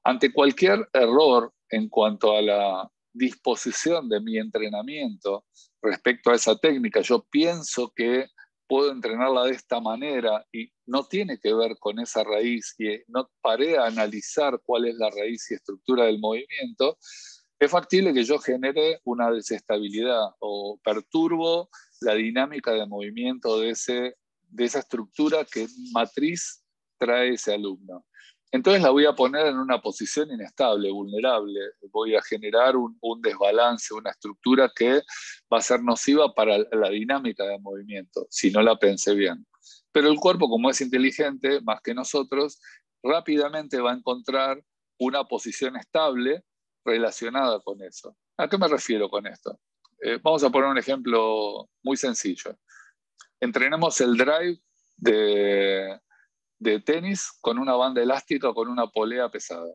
Ante cualquier error en cuanto a la disposición de mi entrenamiento respecto a esa técnica, yo pienso que puedo entrenarla de esta manera y no tiene que ver con esa raíz y no paré a analizar cuál es la raíz y estructura del movimiento, es factible que yo genere una desestabilidad o perturbo la dinámica de movimiento de esa estructura que matriz trae ese alumno. Entonces la voy a poner en una posición inestable, vulnerable. Voy a generar un desbalance, una estructura que va a ser nociva para la dinámica de movimiento, si no la pensé bien. Pero el cuerpo, como es inteligente, más que nosotros, rápidamente va a encontrar una posición estable relacionada con eso. ¿A qué me refiero con esto? Vamos a poner un ejemplo muy sencillo. Entrenemos el drive de tenis con una banda elástica o con una polea pesada.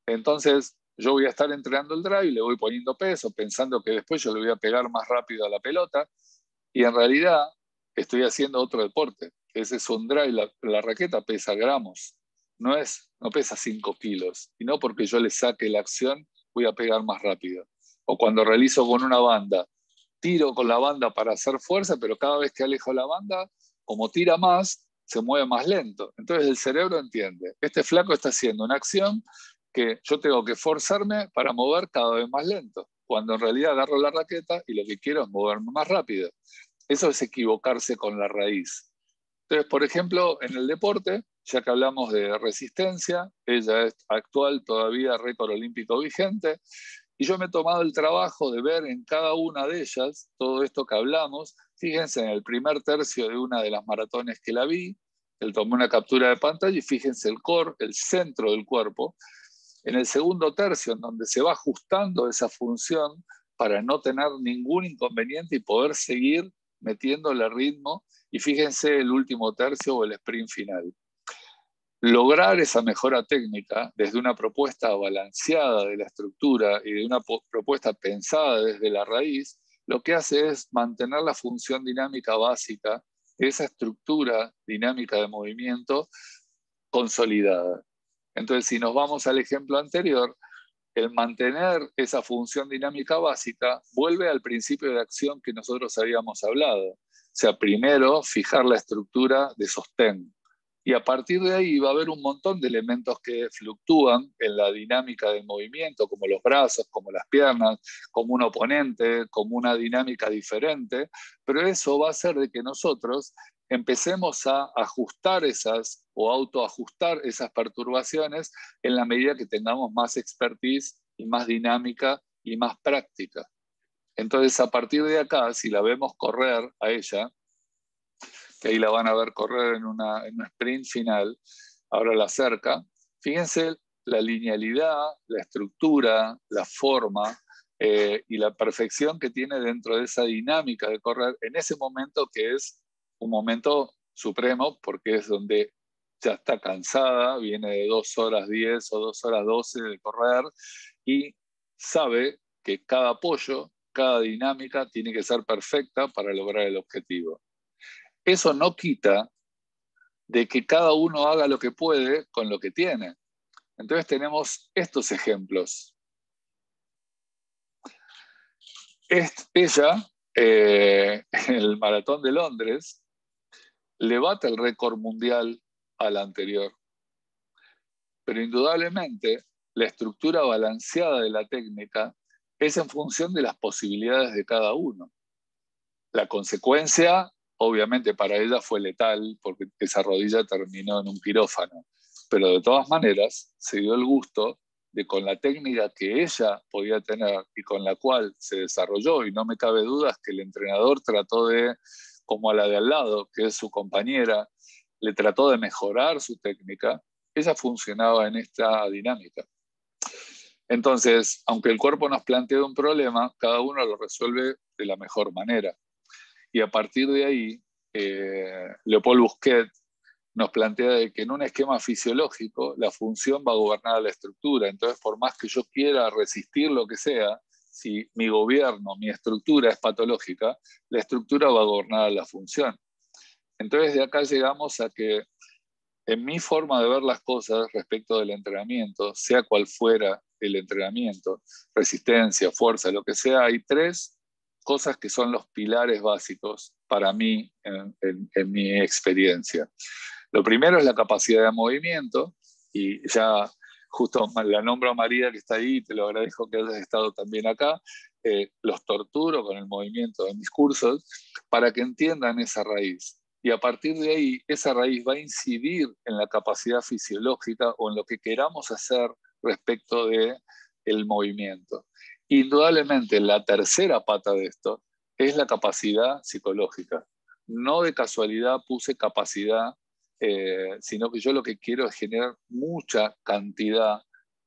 Entonces, yo voy a estar entrenando el drive, le voy poniendo peso, pensando que después yo le voy a pegar más rápido a la pelota, y en realidad estoy haciendo otro deporte. Ese es un drive, la raqueta pesa gramos, no pesa 5 kilos, y no porque yo le saque la acción voy a pegar más rápido. O cuando realizo con una banda, tiro con la banda para hacer fuerza, pero cada vez que alejo la banda, como tira más, se mueve más lento. Entonces el cerebro entiende, este flaco está haciendo una acción que yo tengo que forzarme para mover cada vez más lento, cuando en realidad agarro la raqueta y lo que quiero es moverme más rápido. Eso es equivocarse con la raíz. Entonces, por ejemplo, en el deporte, ya que hablamos de resistencia, ella es actual todavía récord olímpico vigente, y yo me he tomado el trabajo de ver en cada una de ellas todo esto que hablamos. Fíjense en el primer tercio de una de las maratones que la vi, él tomó una captura de pantalla y fíjense el core, el centro del cuerpo. En el segundo tercio, en donde se va ajustando esa función para no tener ningún inconveniente y poder seguir metiéndole ritmo. Y fíjense el último tercio o el sprint final. Lograr esa mejora técnica desde una propuesta balanceada de la estructura y de una propuesta pensada desde la raíz, lo que hace es mantener la función dinámica básica de esa estructura dinámica de movimiento consolidada. Entonces, si nos vamos al ejemplo anterior, el mantener esa función dinámica básica vuelve al principio de acción que nosotros habíamos hablado. O sea, primero fijar la estructura de sostén Y a partir de ahí va a haber un montón de elementos que fluctúan en la dinámica del movimiento, como los brazos, como las piernas, como un oponente, como una dinámica diferente, pero eso va a hacer de que nosotros empecemos a ajustar esas o autoajustar esas perturbaciones en la medida que tengamos más expertise y más dinámica y más práctica. Entonces, a partir de acá, si la vemos correr a ella, que ahí la van a ver correr en un sprint final, ahora la cerca, fíjense la linealidad, la estructura, la forma y la perfección que tiene dentro de esa dinámica de correr en ese momento que es un momento supremo, porque es donde ya está cansada, viene de 2 horas 10 o 2 horas 12 de correr y sabe que cada apoyo, cada dinámica tiene que ser perfecta para lograr el objetivo. Eso no quita de que cada uno haga lo que puede con lo que tiene. Entonces tenemos estos ejemplos. Ella, en el Maratón de Londres, le bate el récord mundial al anterior. Pero indudablemente, la estructura balanceada de la técnica es en función de las posibilidades de cada uno. La consecuencia, obviamente, para ella fue letal, porque esa rodilla terminó en un quirófano. Pero de todas maneras, se dio el gusto de, con la técnica que ella podía tener y con la cual se desarrolló, y no me cabe dudas que el entrenador trató de, como a la de al lado, que es su compañera, le trató de mejorar su técnica, ella funcionaba en esta dinámica. Entonces, aunque el cuerpo nos plantea un problema, cada uno lo resuelve de la mejor manera. Y a partir de ahí, Leopold Bousquet nos plantea de que en un esquema fisiológico la función va a gobernar la estructura. Entonces, por más que yo quiera resistir lo que sea, si mi gobierno, mi estructura es patológica, la estructura va a gobernar la función. Entonces, de acá llegamos a que en mi forma de ver las cosas respecto del entrenamiento, sea cual fuera el entrenamiento, resistencia, fuerza, lo que sea, hay 3 cosas que son los pilares básicos para mí en mi experiencia. Lo primero es la capacidad de movimiento, y ya justo la nombro a María que está ahí, te lo agradezco que hayas estado también acá, los torturo con el movimiento de mis cursos para que entiendan esa raíz. Y a partir de ahí, esa raíz va a incidir en la capacidad fisiológica o en lo que queramos hacer respecto del movimiento. Indudablemente, la tercera pata de esto es la capacidad psicológica. No de casualidad puse capacidad, sino que yo lo que quiero es generar mucha cantidad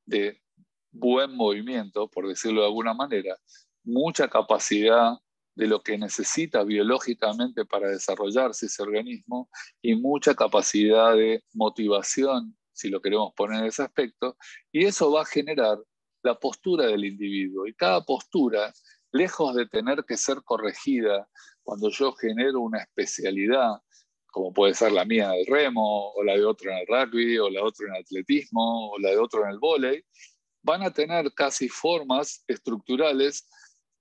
de buen movimiento, por decirlo de alguna manera, mucha capacidad de lo que necesita biológicamente para desarrollarse ese organismo y mucha capacidad de motivación, si lo queremos poner en ese aspecto, y eso va a generar la postura del individuo. Y cada postura, lejos de tener que ser corregida cuando yo genero una especialidad, como puede ser la mía del remo, o la de otro en el rugby, o la de otro en el atletismo, o la de otro en el vóley, van a tener casi formas estructurales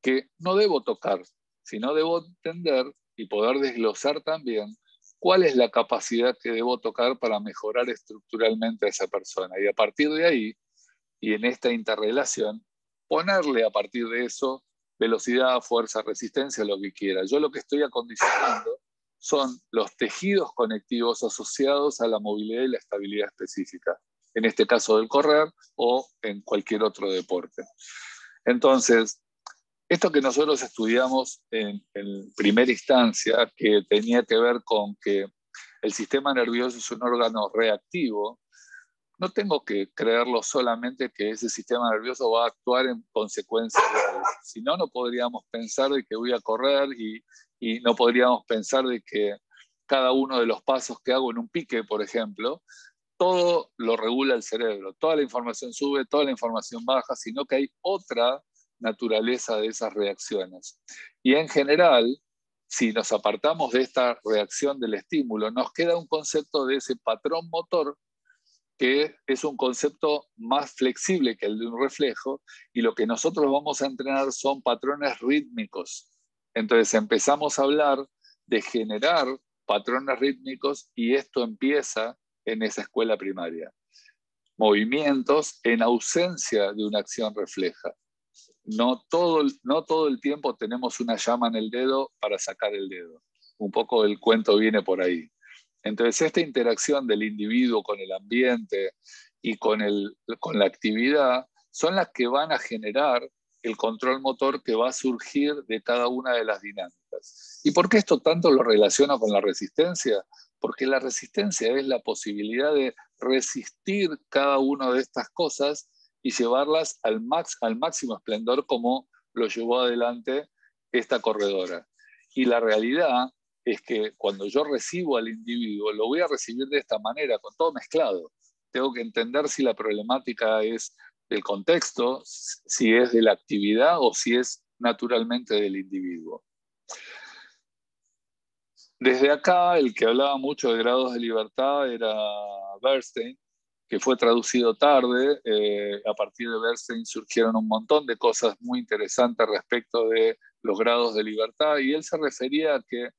que no debo tocar, sino debo entender y poder desglosar también cuál es la capacidad que debo tocar para mejorar estructuralmente a esa persona. Y a partir de ahí, y en esta interrelación, ponerle a partir de eso velocidad, fuerza, resistencia, lo que quiera. Yo lo que estoy acondicionando son los tejidos conectivos asociados a la movilidad y la estabilidad específica, en este caso del correr o en cualquier otro deporte. Entonces, esto que nosotros estudiamos en primera instancia, que tenía que ver con que el sistema nervioso es un órgano reactivo, no tengo que creerlo solamente que ese sistema nervioso va a actuar en consecuencia de eso. Si no, no podríamos pensar de que voy a correr y no podríamos pensar de que cada uno de los pasos que hago en un pique, por ejemplo, todo lo regula el cerebro. Toda la información sube, toda la información baja, sino que hay otra naturaleza de esas reacciones. Y en general, si nos apartamos de esta reacción del estímulo, nos queda un concepto de ese patrón motor que es un concepto más flexible que el de un reflejo, y lo que nosotros vamos a entrenar son patrones rítmicos. Entonces empezamos a hablar de generar patrones rítmicos y esto empieza en esa escuela primaria. Movimientos en ausencia de una acción refleja. No todo el tiempo tenemos una llama en el dedo para sacar el dedo. Un poco el cuento viene por ahí. Entonces, esta interacción del individuo con el ambiente y con la actividad son las que van a generar el control motor que va a surgir de cada una de las dinámicas. ¿Y por qué esto tanto lo relaciono con la resistencia? Porque la resistencia es la posibilidad de resistir cada una de estas cosas y llevarlas al máximo esplendor como lo llevó adelante esta corredora. Y la realidad es que cuando yo recibo al individuo, lo voy a recibir de esta manera, con todo mezclado. Tengo que entender si la problemática es del contexto, si es de la actividad o si es naturalmente del individuo. Desde acá, el que hablaba mucho de grados de libertad era Bernstein, que fue traducido tarde. A partir de Bernstein surgieron un montón de cosas muy interesantes respecto de los grados de libertad, y él se refería a que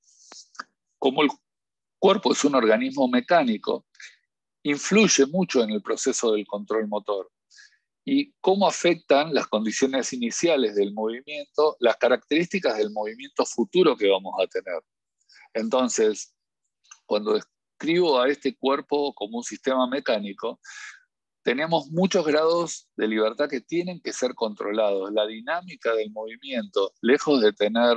como el cuerpo es un organismo mecánico, influye mucho en el proceso del control motor. Y cómo afectan las condiciones iniciales del movimiento, las características del movimiento futuro que vamos a tener. Entonces, cuando describo a este cuerpo como un sistema mecánico, tenemos muchos grados de libertad que tienen que ser controlados. La dinámica del movimiento, lejos de tener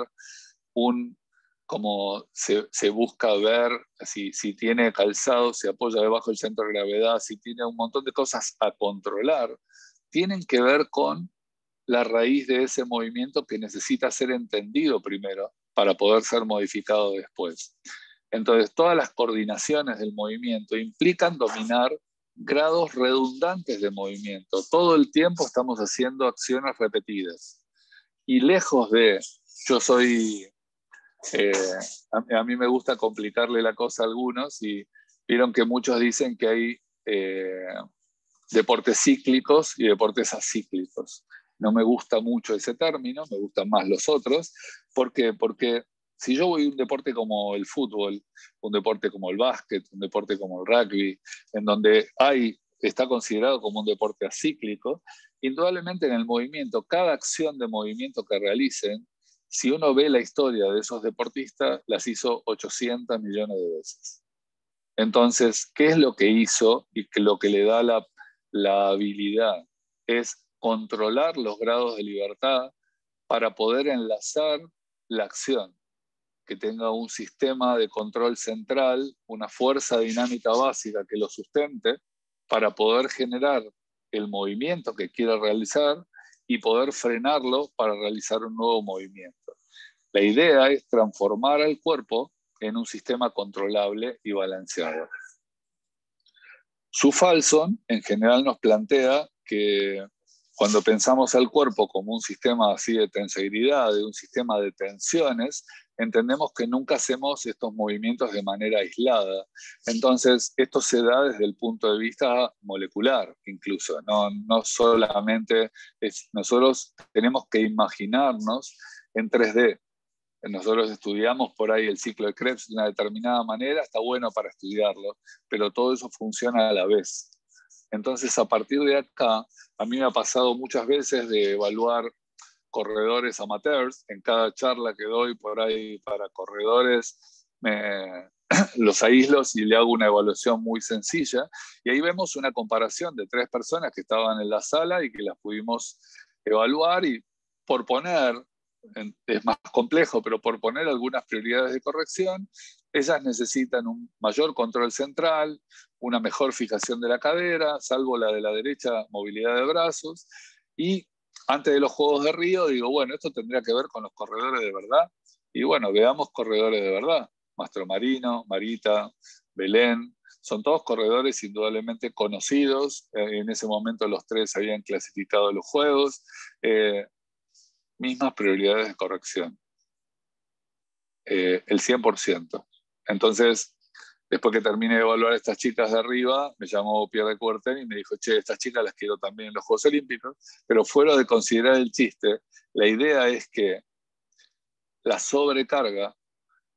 como se busca ver si tiene calzado, se apoya debajo del centro de gravedad, si tiene un montón de cosas a controlar, tienen que ver con la raíz de ese movimiento que necesita ser entendido primero para poder ser modificado después. Entonces, todas las coordinaciones del movimiento implican dominar grados redundantes de movimiento. Todo el tiempo estamos haciendo acciones repetidas. Y lejos de, yo soy, a mí me gusta complicarle la cosa a algunos, y vieron que muchos dicen que hay deportes cíclicos y deportes acíclicos. No me gusta mucho ese término, me gustan más los otros. ¿Por qué? Porque si yo voy a un deporte como el fútbol, un deporte como el básquet, un deporte como el rugby, en donde está considerado como un deporte acíclico, indudablemente en el movimiento, cada acción de movimiento que realicen, si uno ve la historia de esos deportistas, las hizo 800 millones de veces. Entonces, ¿qué es lo que hizo y lo que le da la habilidad? Es controlar los grados de libertad para poder enlazar la acción, que tenga un sistema de control central, una fuerza dinámica básica que lo sustente para poder generar el movimiento que quiera realizar y poder frenarlo para realizar un nuevo movimiento. La idea es transformar al cuerpo en un sistema controlable y balanceado. Sufalson en general nos plantea que cuando pensamos al cuerpo como un sistema así de tensegridad, de un sistema de tensiones, entendemos que nunca hacemos estos movimientos de manera aislada. Entonces, esto se da desde el punto de vista molecular, incluso. No solamente nosotros tenemos que imaginarnos en 3D. Nosotros estudiamos por ahí el ciclo de Krebs de una determinada manera, está bueno para estudiarlo, pero todo eso funciona a la vez. Entonces, a partir de acá, a mí me ha pasado muchas veces de evaluar corredores amateurs. En cada charla que doy por ahí para corredores, los aíslo y le hago una evaluación muy sencilla. Y ahí vemos una comparación de 3 personas que estaban en la sala y que las pudimos evaluar, y por poner, es más complejo, pero por poner algunas prioridades de corrección, ellas necesitan un mayor control central, una mejor fijación de la cadera, salvo la de la derecha, movilidad de brazos. Y antes de los Juegos de Río digo, bueno, esto tendría que ver con los corredores de verdad. Y bueno, veamos corredores de verdad. Mastromarino, Marita, Belén, son todos corredores indudablemente conocidos. En ese momento los 3 habían clasificado los Juegos. Mismas prioridades de corrección. El 100%. Entonces, después que terminé de evaluar a estas chicas de arriba, me llamó Pierre de Coubertin y me dijo, che, estas chicas las quiero también en los Juegos Olímpicos, pero fuera de considerar el chiste, la idea es que la sobrecarga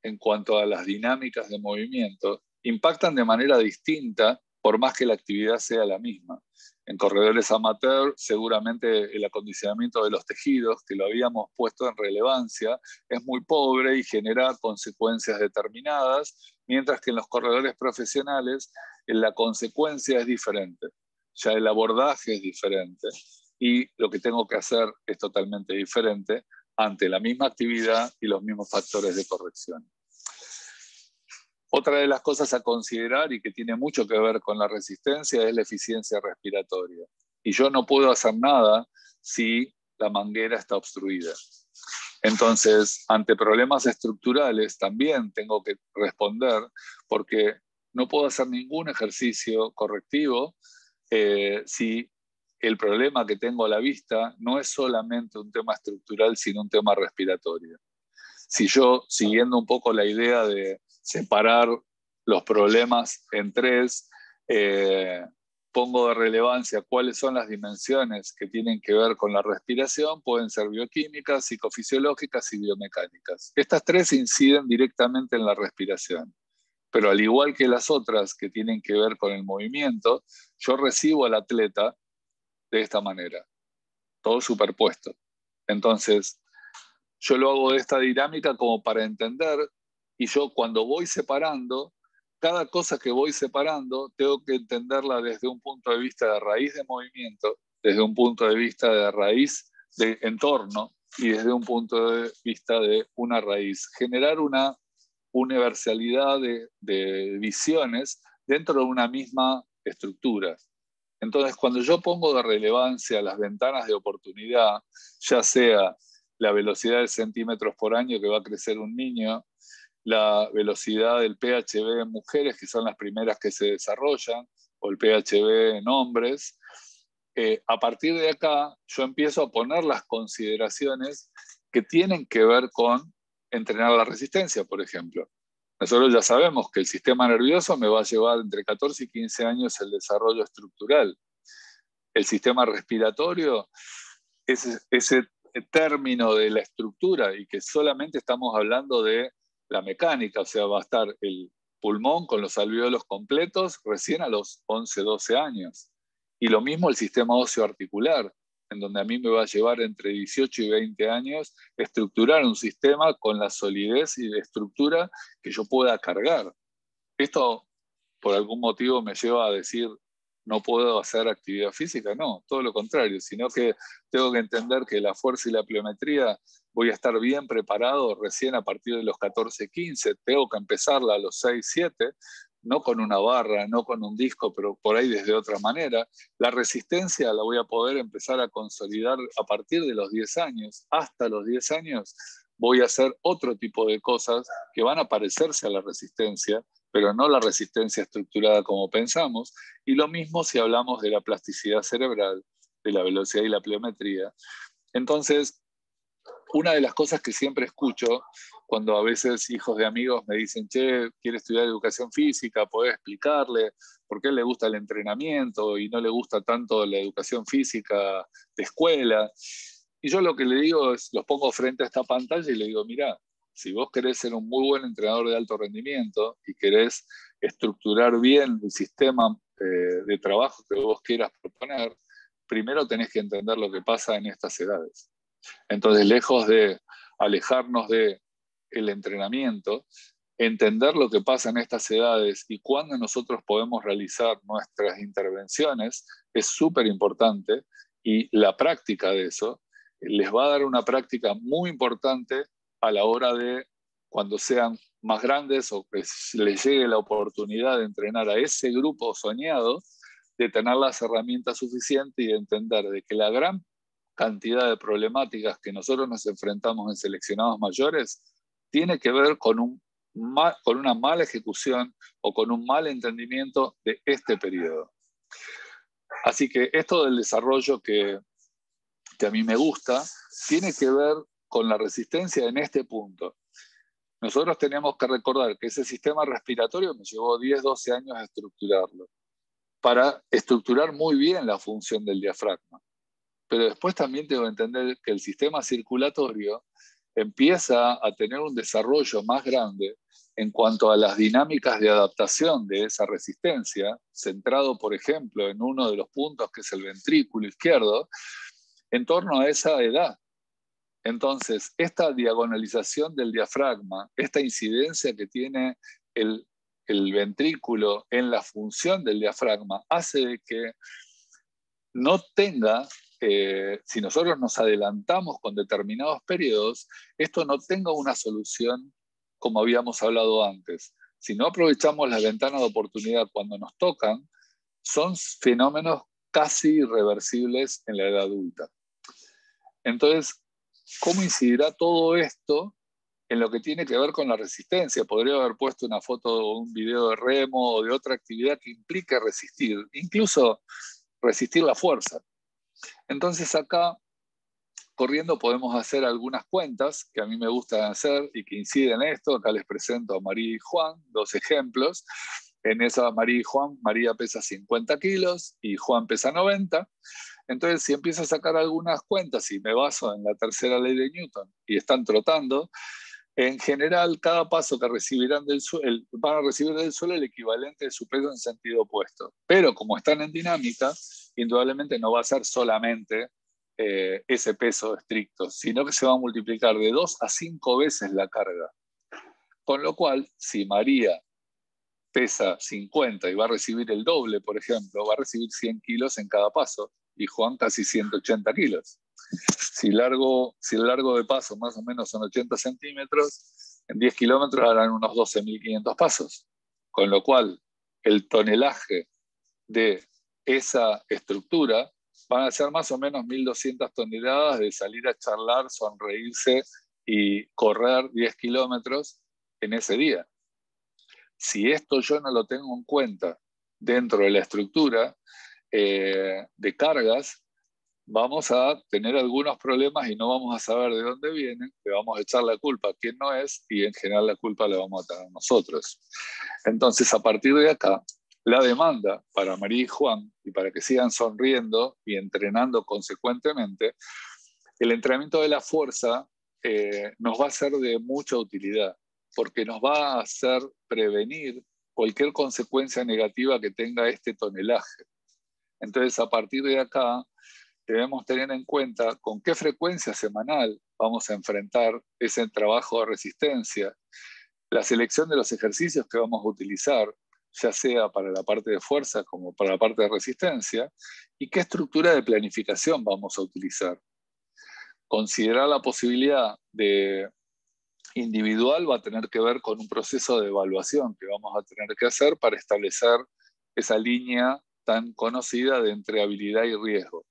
en cuanto a las dinámicas de movimiento impactan de manera distinta por más que la actividad sea la misma. En corredores amateur, seguramente el acondicionamiento de los tejidos, que lo habíamos puesto en relevancia, es muy pobre y genera consecuencias determinadas, mientras que en los corredores profesionales la consecuencia es diferente. Ya el abordaje es diferente y lo que tengo que hacer es totalmente diferente ante la misma actividad y los mismos factores de corrección. Otra de las cosas a considerar y que tiene mucho que ver con la resistencia es la eficiencia respiratoria. Y yo no puedo hacer nada si la manguera está obstruida. Entonces, ante problemas estructurales también tengo que responder porque no puedo hacer ningún ejercicio correctivo si el problema que tengo a la vista no es solamente un tema estructural, sino un tema respiratorio. Si yo, siguiendo un poco la idea de separar los problemas en tres, pongo de relevancia cuáles son las dimensiones que tienen que ver con la respiración, pueden ser bioquímicas, psicofisiológicas y biomecánicas. Estas tres inciden directamente en la respiración, pero al igual que las otras que tienen que ver con el movimiento, yo recibo al atleta de esta manera, todo superpuesto. Entonces, yo lo hago de esta dinámica como para entender, y yo cuando voy separando, cada cosa que voy separando, tengo que entenderla desde un punto de vista de raíz de movimiento, desde un punto de vista de raíz de entorno y desde un punto de vista de una raíz. Generar una universalidad de visiones dentro de una misma estructura. Entonces, cuando yo pongo de relevancia las ventanas de oportunidad, ya sea la velocidad de centímetros por año que va a crecer un niño, la velocidad del PHB en mujeres, que son las primeras que se desarrollan, o el PHB en hombres, a partir de acá yo empiezo a poner las consideraciones que tienen que ver con entrenar la resistencia, por ejemplo. Nosotros ya sabemos que el sistema nervioso me va a llevar entre 14 y 15 años el desarrollo estructural. El sistema respiratorio, ese término de la estructura, y que solamente estamos hablando de la mecánica, o sea, va a estar el pulmón con los alvéolos completos recién a los 11, 12 años. Y lo mismo el sistema óseo articular, en donde a mí me va a llevar entre 18 y 20 años estructurar un sistema con la solidez y la estructura que yo pueda cargar. Esto, por algún motivo, me lleva a decir, no puedo hacer actividad física. No, todo lo contrario, sino que tengo que entender que la fuerza y la pliometría voy a estar bien preparado recién a partir de los 14, 15. Tengo que empezarla a los 6, 7, no con una barra, no con un disco, pero por ahí desde otra manera. La resistencia la voy a poder empezar a consolidar a partir de los 10 años. Hasta los 10 años voy a hacer otro tipo de cosas que van a parecerse a la resistencia, pero no la resistencia estructurada como pensamos. Y lo mismo si hablamos de la plasticidad cerebral, de la velocidad y la pliometría. Entonces, una de las cosas que siempre escucho cuando a veces hijos de amigos me dicen, che, quiere estudiar educación física, ¿podés explicarle por qué le gusta el entrenamiento y no le gusta tanto la educación física de escuela? Y yo lo que le digo es, los pongo frente a esta pantalla y le digo, mirá, si vos querés ser un muy buen entrenador de alto rendimiento y querés estructurar bien el sistema de trabajo que vos quieras proponer, primero tenés que entender lo que pasa en estas edades. Entonces, lejos de alejarnos del entrenamiento, entender lo que pasa en estas edades y cuándo nosotros podemos realizar nuestras intervenciones es súper importante, y la práctica de eso les va a dar una práctica muy importante a la hora de, cuando sean más grandes o que les llegue la oportunidad de entrenar a ese grupo soñado, de tener las herramientas suficientes y de entender de que la gran cantidad de problemáticas que nosotros nos enfrentamos en seleccionados mayores tiene que ver con una mala ejecución o con un mal entendimiento de este periodo. Así que esto del desarrollo que a mí me gusta tiene que ver con la resistencia en este punto. Nosotros tenemos que recordar que ese sistema respiratorio me llevó 10, 12 años a estructurarlo, para estructurar muy bien la función del diafragma. Pero después también tengo que entender que el sistema circulatorio empieza a tener un desarrollo más grande en cuanto a las dinámicas de adaptación de esa resistencia, centrado, por ejemplo, en uno de los puntos que es el ventrículo izquierdo, en torno a esa edad. Entonces, esta diagonalización del diafragma, esta incidencia que tiene el ventrículo en la función del diafragma, hace de que no tenga, si nosotros nos adelantamos con determinados periodos, esto no tenga una solución como habíamos hablado antes. Si no aprovechamos las ventanas de oportunidad cuando nos tocan, son fenómenos casi irreversibles en la edad adulta. Entonces, ¿cómo incidirá todo esto en lo que tiene que ver con la resistencia? Podría haber puesto una foto o un video de remo o de otra actividad que implique resistir, incluso resistir la fuerza. Entonces acá, corriendo, podemos hacer algunas cuentas que a mí me gusta hacer y que inciden en esto. Acá les presento a María y Juan, dos ejemplos. En esa María y Juan, María pesa 50 kilos y Juan pesa 90. Entonces, si empiezo a sacar algunas cuentas y me baso en la tercera ley de Newton y están trotando, en general, cada paso que recibirán del suelo, van a recibir del suelo el equivalente de su peso en sentido opuesto. Pero como están en dinámica, indudablemente no va a ser solamente ese peso estricto, sino que se va a multiplicar de 2 a 5 veces la carga. Con lo cual, si María pesa 50 y va a recibir el doble, por ejemplo, va a recibir 100 kilos en cada paso, y Juan casi 180 kilos. Si el largo de paso más o menos son 80 centímetros, en 10 kilómetros harán unos 12.500 pasos. Con lo cual, el tonelaje de esa estructura van a ser más o menos 1.200 toneladas de salir a charlar, sonreírse y correr 10 kilómetros en ese día. Si esto yo no lo tengo en cuenta dentro de la estructura de cargas, vamos a tener algunos problemas y no vamos a saber de dónde vienen, le vamos a echar la culpa a quien no es y en general la culpa la vamos a tener nosotros. Entonces, a partir de acá, la demanda para María y Juan, y para que sigan sonriendo y entrenando consecuentemente, el entrenamiento de la fuerza nos va a ser de mucha utilidad, porque nos va a hacer prevenir cualquier consecuencia negativa que tenga este tonelaje. Entonces, a partir de acá, debemos tener en cuenta con qué frecuencia semanal vamos a enfrentar ese trabajo de resistencia, la selección de los ejercicios que vamos a utilizar, ya sea para la parte de fuerza como para la parte de resistencia, y qué estructura de planificación vamos a utilizar. Considerar la posibilidad de individual va a tener que ver con un proceso de evaluación que vamos a tener que hacer para establecer esa línea tan conocida de entre habilidad y riesgo.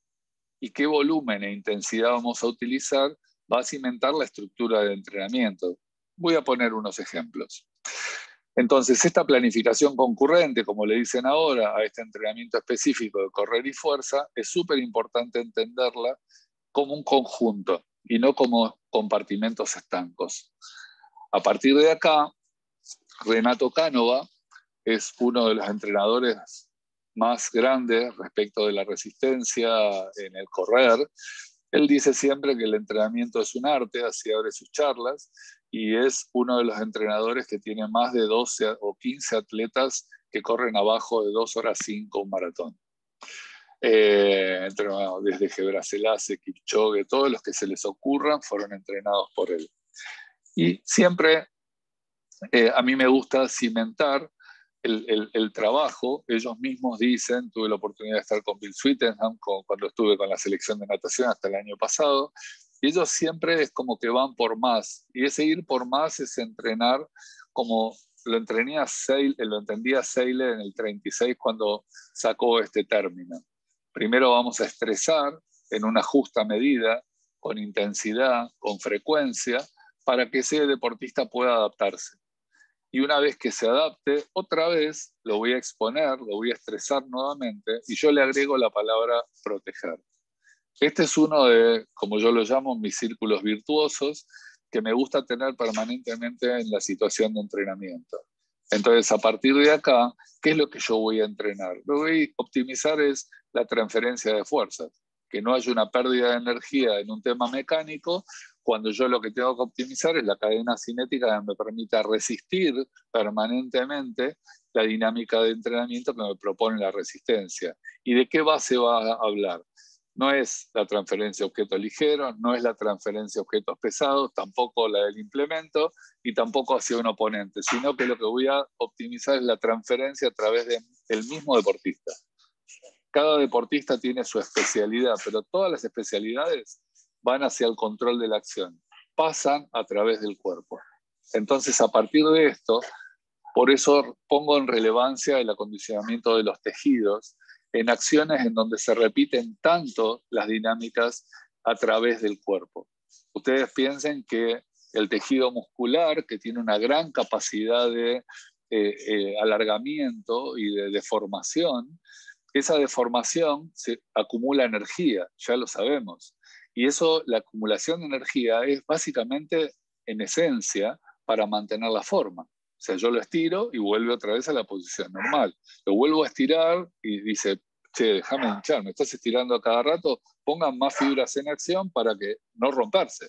Y qué volumen e intensidad vamos a utilizar va a cimentar la estructura de entrenamiento. Voy a poner unos ejemplos. Entonces, esta planificación concurrente, como le dicen ahora, a este entrenamiento específico de correr y fuerza, es súper importante entenderla como un conjunto y no como compartimentos estancos. A partir de acá, Renato Cánova es uno de los entrenadores más grandes respecto de la resistencia en el correr. Él dice siempre que el entrenamiento es un arte, así abre sus charlas, y es uno de los entrenadores que tiene más de 12 o 15 atletas que corren abajo de 2 horas 5 un maratón. Desde Gebrselassie, Kipchoge, todos los que se les ocurran fueron entrenados por él. Y siempre a mí me gusta cimentar el trabajo. Ellos mismos dicen, tuve la oportunidad de estar con Bill Sweetenham cuando estuve con la selección de natación hasta el año pasado, y ellos siempre es como que van por más, y ese ir por más es entrenar como lo entendía Seyle en el 36 cuando sacó este término. Primero vamos a estresar en una justa medida, con intensidad, con frecuencia, para que ese deportista pueda adaptarse. Y una vez que se adapte, otra vez lo voy a exponer, lo voy a estresar nuevamente, y yo le agrego la palabra proteger. Este es uno de, como yo lo llamo, mis círculos virtuosos, que me gusta tener permanentemente en la situación de entrenamiento. Entonces, a partir de acá, ¿qué es lo que yo voy a entrenar? Lo que voy a optimizar es la transferencia de fuerzas, que no haya una pérdida de energía en un tema mecánico cuando yo lo que tengo que optimizar es la cadena cinética que me permita resistir permanentemente la dinámica de entrenamiento que me propone la resistencia. ¿Y de qué base va a hablar? No es la transferencia de objetos ligeros, no es la transferencia de objetos pesados, tampoco la del implemento y tampoco hacia un oponente, sino que lo que voy a optimizar es la transferencia a través del mismo deportista. Cada deportista tiene su especialidad, pero todas las especialidades van hacia el control de la acción, pasan a través del cuerpo. Entonces, a partir de esto, por eso pongo en relevancia el acondicionamiento de los tejidos en acciones en donde se repiten tanto las dinámicas a través del cuerpo. Ustedes piensen que el tejido muscular, que tiene una gran capacidad de alargamiento y de deformación, esa deformación se acumula energía, ya lo sabemos. Y eso, la acumulación de energía es básicamente, en esencia, para mantener la forma. O sea, yo lo estiro y vuelve otra vez a la posición normal. Lo vuelvo a estirar y dice, che, déjame hinchar, me estás estirando a cada rato, pongan más fibras en acción para que no romperse.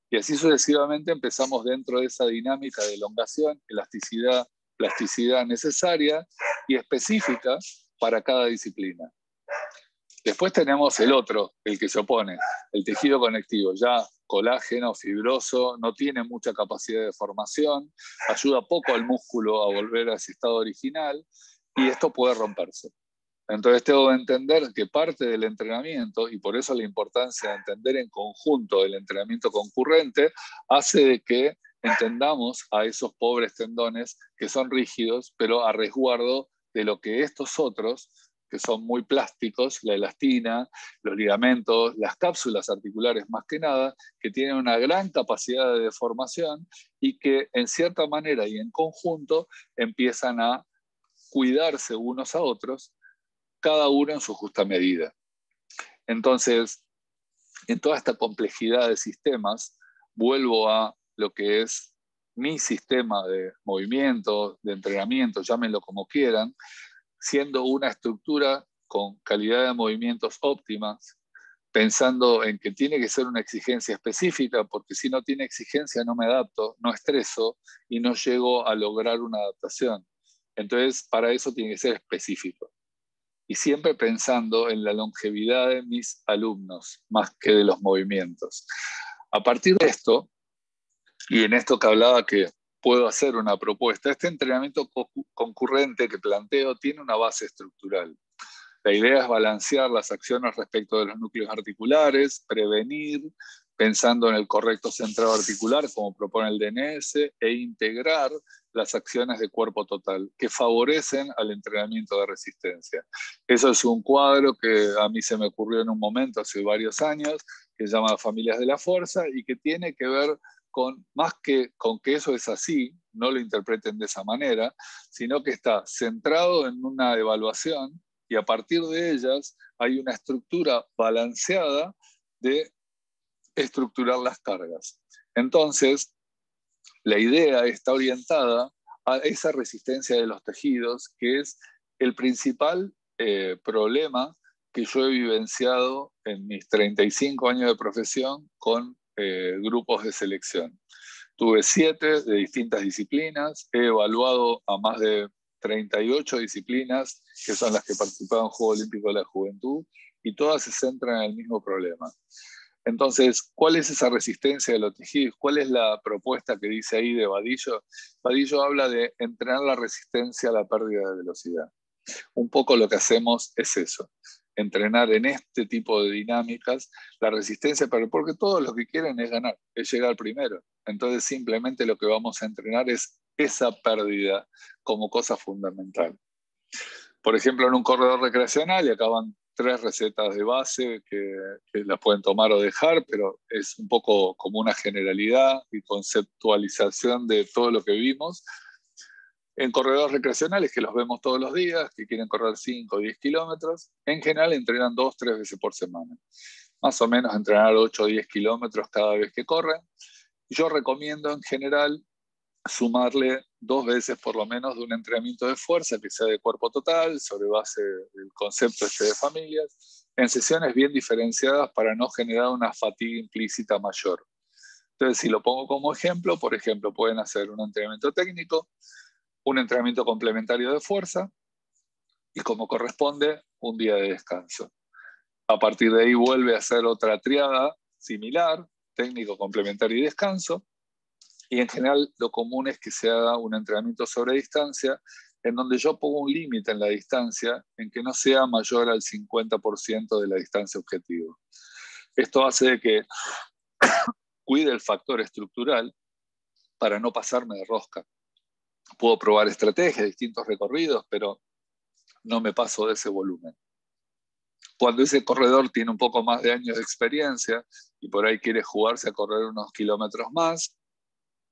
Y así sucesivamente empezamos dentro de esa dinámica de elongación, elasticidad, plasticidad necesaria y específica para cada disciplina. Después tenemos el otro, el que se opone, el tejido conectivo, ya colágeno, fibroso, no tiene mucha capacidad de formación, ayuda poco al músculo a volver a ese estado original y esto puede romperse. Entonces tengo que entender que parte del entrenamiento, y por eso la importancia de entender en conjunto el entrenamiento concurrente, hace de que entendamos a esos pobres tendones que son rígidos, pero a resguardo de lo que estos otros, que son muy plásticos, la elastina, los ligamentos, las cápsulas articulares más que nada, que tienen una gran capacidad de deformación y que en cierta manera y en conjunto empiezan a cuidarse unos a otros, cada uno en su justa medida. Entonces, en toda esta complejidad de sistemas, vuelvo a lo que es mi sistema de movimiento, de entrenamiento, llámenlo como quieran, siendo una estructura con calidad de movimientos óptimas, pensando en que tiene que ser una exigencia específica, porque si no tiene exigencia no me adapto, no estreso y no llego a lograr una adaptación. Entonces, para eso tiene que ser específico. Y siempre pensando en la longevidad de mis alumnos, más que de los movimientos. A partir de esto, y en esto que hablaba que puedo hacer una propuesta, este entrenamiento concurrente que planteo tiene una base estructural. La idea es balancear las acciones respecto de los núcleos articulares, prevenir, pensando en el correcto centrado articular, como propone el DNS, e integrar las acciones de cuerpo total, que favorecen al entrenamiento de resistencia. Eso es un cuadro que a mí se me ocurrió en un momento, hace varios años, que se llama Familias de la Fuerza, y que tiene que ver con, más que con que eso es así, no lo interpreten de esa manera, sino que está centrado en una evaluación y a partir de ellas hay una estructura balanceada de estructurar las cargas. Entonces, la idea está orientada a esa resistencia de los tejidos, que es el principal problema que yo he vivenciado en mis 35 años de profesión con grupos de selección. Tuve 7 de distintas disciplinas, he evaluado a más de 38 disciplinas, que son las que participaban en Juegos Olímpicos de la Juventud, y todas se centran en el mismo problema. Entonces, ¿cuál es esa resistencia de los tejidos? ¿Cuál es la propuesta que dice ahí de Badillo? Badillo habla de entrenar la resistencia a la pérdida de velocidad. Un poco lo que hacemos es eso, entrenar en este tipo de dinámicas la resistencia, pero porque todos lo que quieren es ganar, es llegar primero. Entonces simplemente lo que vamos a entrenar es esa pérdida como cosa fundamental. Por ejemplo, en un corredor recreacional, y acaban 3 recetas de base que las pueden tomar o dejar, pero es un poco como una generalidad y conceptualización de todo lo que vimos. En corredores recreacionales, que los vemos todos los días, que quieren correr 5 o 10 kilómetros, en general entrenan 2 o 3 veces por semana. Más o menos entrenar 8 o 10 kilómetros cada vez que corren. Yo recomiendo en general sumarle 2 veces por lo menos de un entrenamiento de fuerza que sea de cuerpo total, sobre base del concepto de familias, en sesiones bien diferenciadas para no generar una fatiga implícita mayor. Entonces, si lo pongo como ejemplo, por ejemplo, pueden hacer un entrenamiento técnico, un entrenamiento complementario de fuerza y, como corresponde, un día de descanso. A partir de ahí vuelve a hacer otra triada similar, técnico, complementario y descanso. Y en general lo común es que se haga un entrenamiento sobre distancia en donde yo pongo un límite en la distancia en que no sea mayor al 50% de la distancia objetivo. Esto hace de que cuide el factor estructural para no pasarme de rosca. Puedo probar estrategias, distintos recorridos, pero no me paso de ese volumen. Cuando ese corredor tiene un poco más de años de experiencia y por ahí quiere jugarse a correr unos kilómetros más,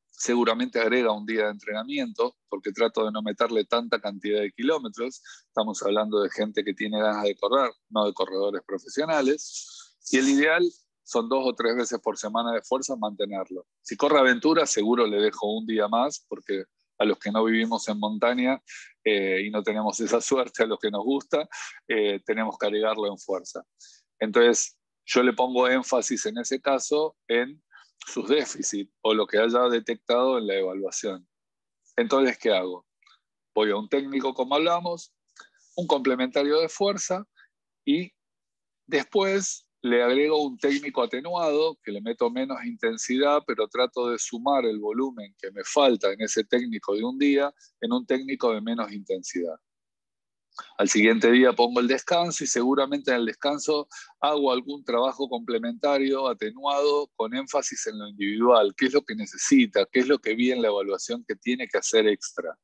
seguramente agrega un día de entrenamiento, porque trato de no meterle tanta cantidad de kilómetros. Estamos hablando de gente que tiene ganas de correr, no de corredores profesionales. Y el ideal son 2 o 3 veces por semana de fuerza mantenerlo. Si corre aventura, seguro le dejo un día más, porque a los que no vivimos en montaña y no tenemos esa suerte, a los que nos gusta, tenemos que agregarlo en fuerza. Entonces, yo le pongo énfasis en ese caso en sus déficits o lo que haya detectado en la evaluación. Entonces, ¿qué hago? Voy a un técnico, como hablamos, un complementario de fuerza y después le agrego un técnico atenuado que le meto menos intensidad, pero trato de sumar el volumen que me falta en ese técnico de un día en un técnico de menos intensidad. Al siguiente día pongo el descanso y seguramente en el descanso hago algún trabajo complementario, atenuado, con énfasis en lo individual, qué es lo que necesita, qué es lo que vi en la evaluación que tiene que hacer extra.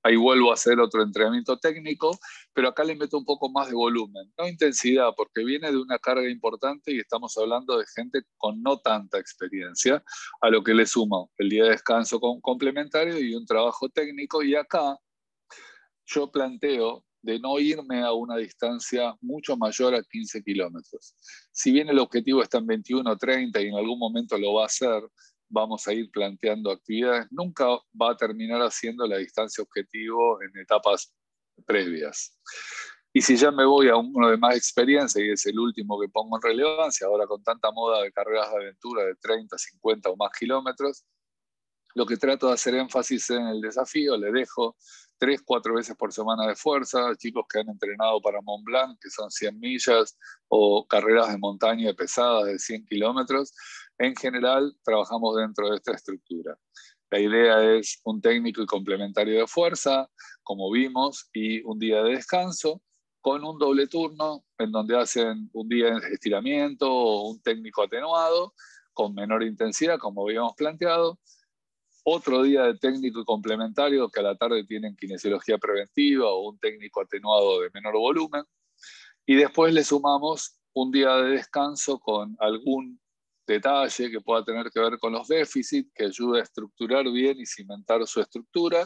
Ahí vuelvo a hacer otro entrenamiento técnico, pero acá le meto un poco más de volumen, no intensidad, porque viene de una carga importante y estamos hablando de gente con no tanta experiencia, a lo que le sumo el día de descanso complementario y un trabajo técnico, y acá yo planteo de no irme a una distancia mucho mayor a 15 kilómetros. Si bien el objetivo está en 21 o 30 y en algún momento lo va a hacer, vamos a ir planteando actividades, nunca va a terminar haciendo la distancia objetivo en etapas previas. Y si ya me voy a uno de más experiencia, y es el último que pongo en relevancia, ahora con tanta moda de carreras de aventura de 30, 50 o más kilómetros, lo que trato de hacer énfasis en el desafío, le dejo 3, 4 veces por semana de fuerza, chicos que han entrenado para Mont Blanc, que son 100 millas, o carreras de montaña pesadas de 100 kilómetros. En general, trabajamos dentro de esta estructura. La idea es un técnico y complementario de fuerza, como vimos, y un día de descanso, con un doble turno, en donde hacen un día de estiramiento o un técnico atenuado, con menor intensidad, como habíamos planteado, otro día de técnico y complementario que a la tarde tienen kinesiología preventiva o un técnico atenuado de menor volumen. Y después le sumamos un día de descanso con algún detalle que pueda tener que ver con los déficits, que ayude a estructurar bien y cimentar su estructura,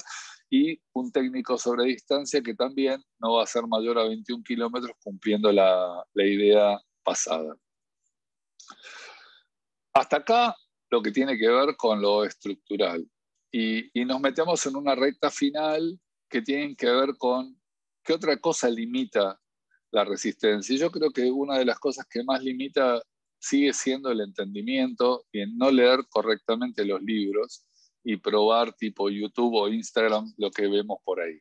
y un técnico sobre distancia que también no va a ser mayor a 21 kilómetros, cumpliendo la idea pasada. Hasta acá lo que tiene que ver con lo estructural. Y nos metemos en una recta final que tiene que ver con qué otra cosa limita la resistencia. Y yo creo que una de las cosas que más limita sigue siendo el entendimiento y en no leer correctamente los libros y probar tipo YouTube o Instagram lo que vemos por ahí.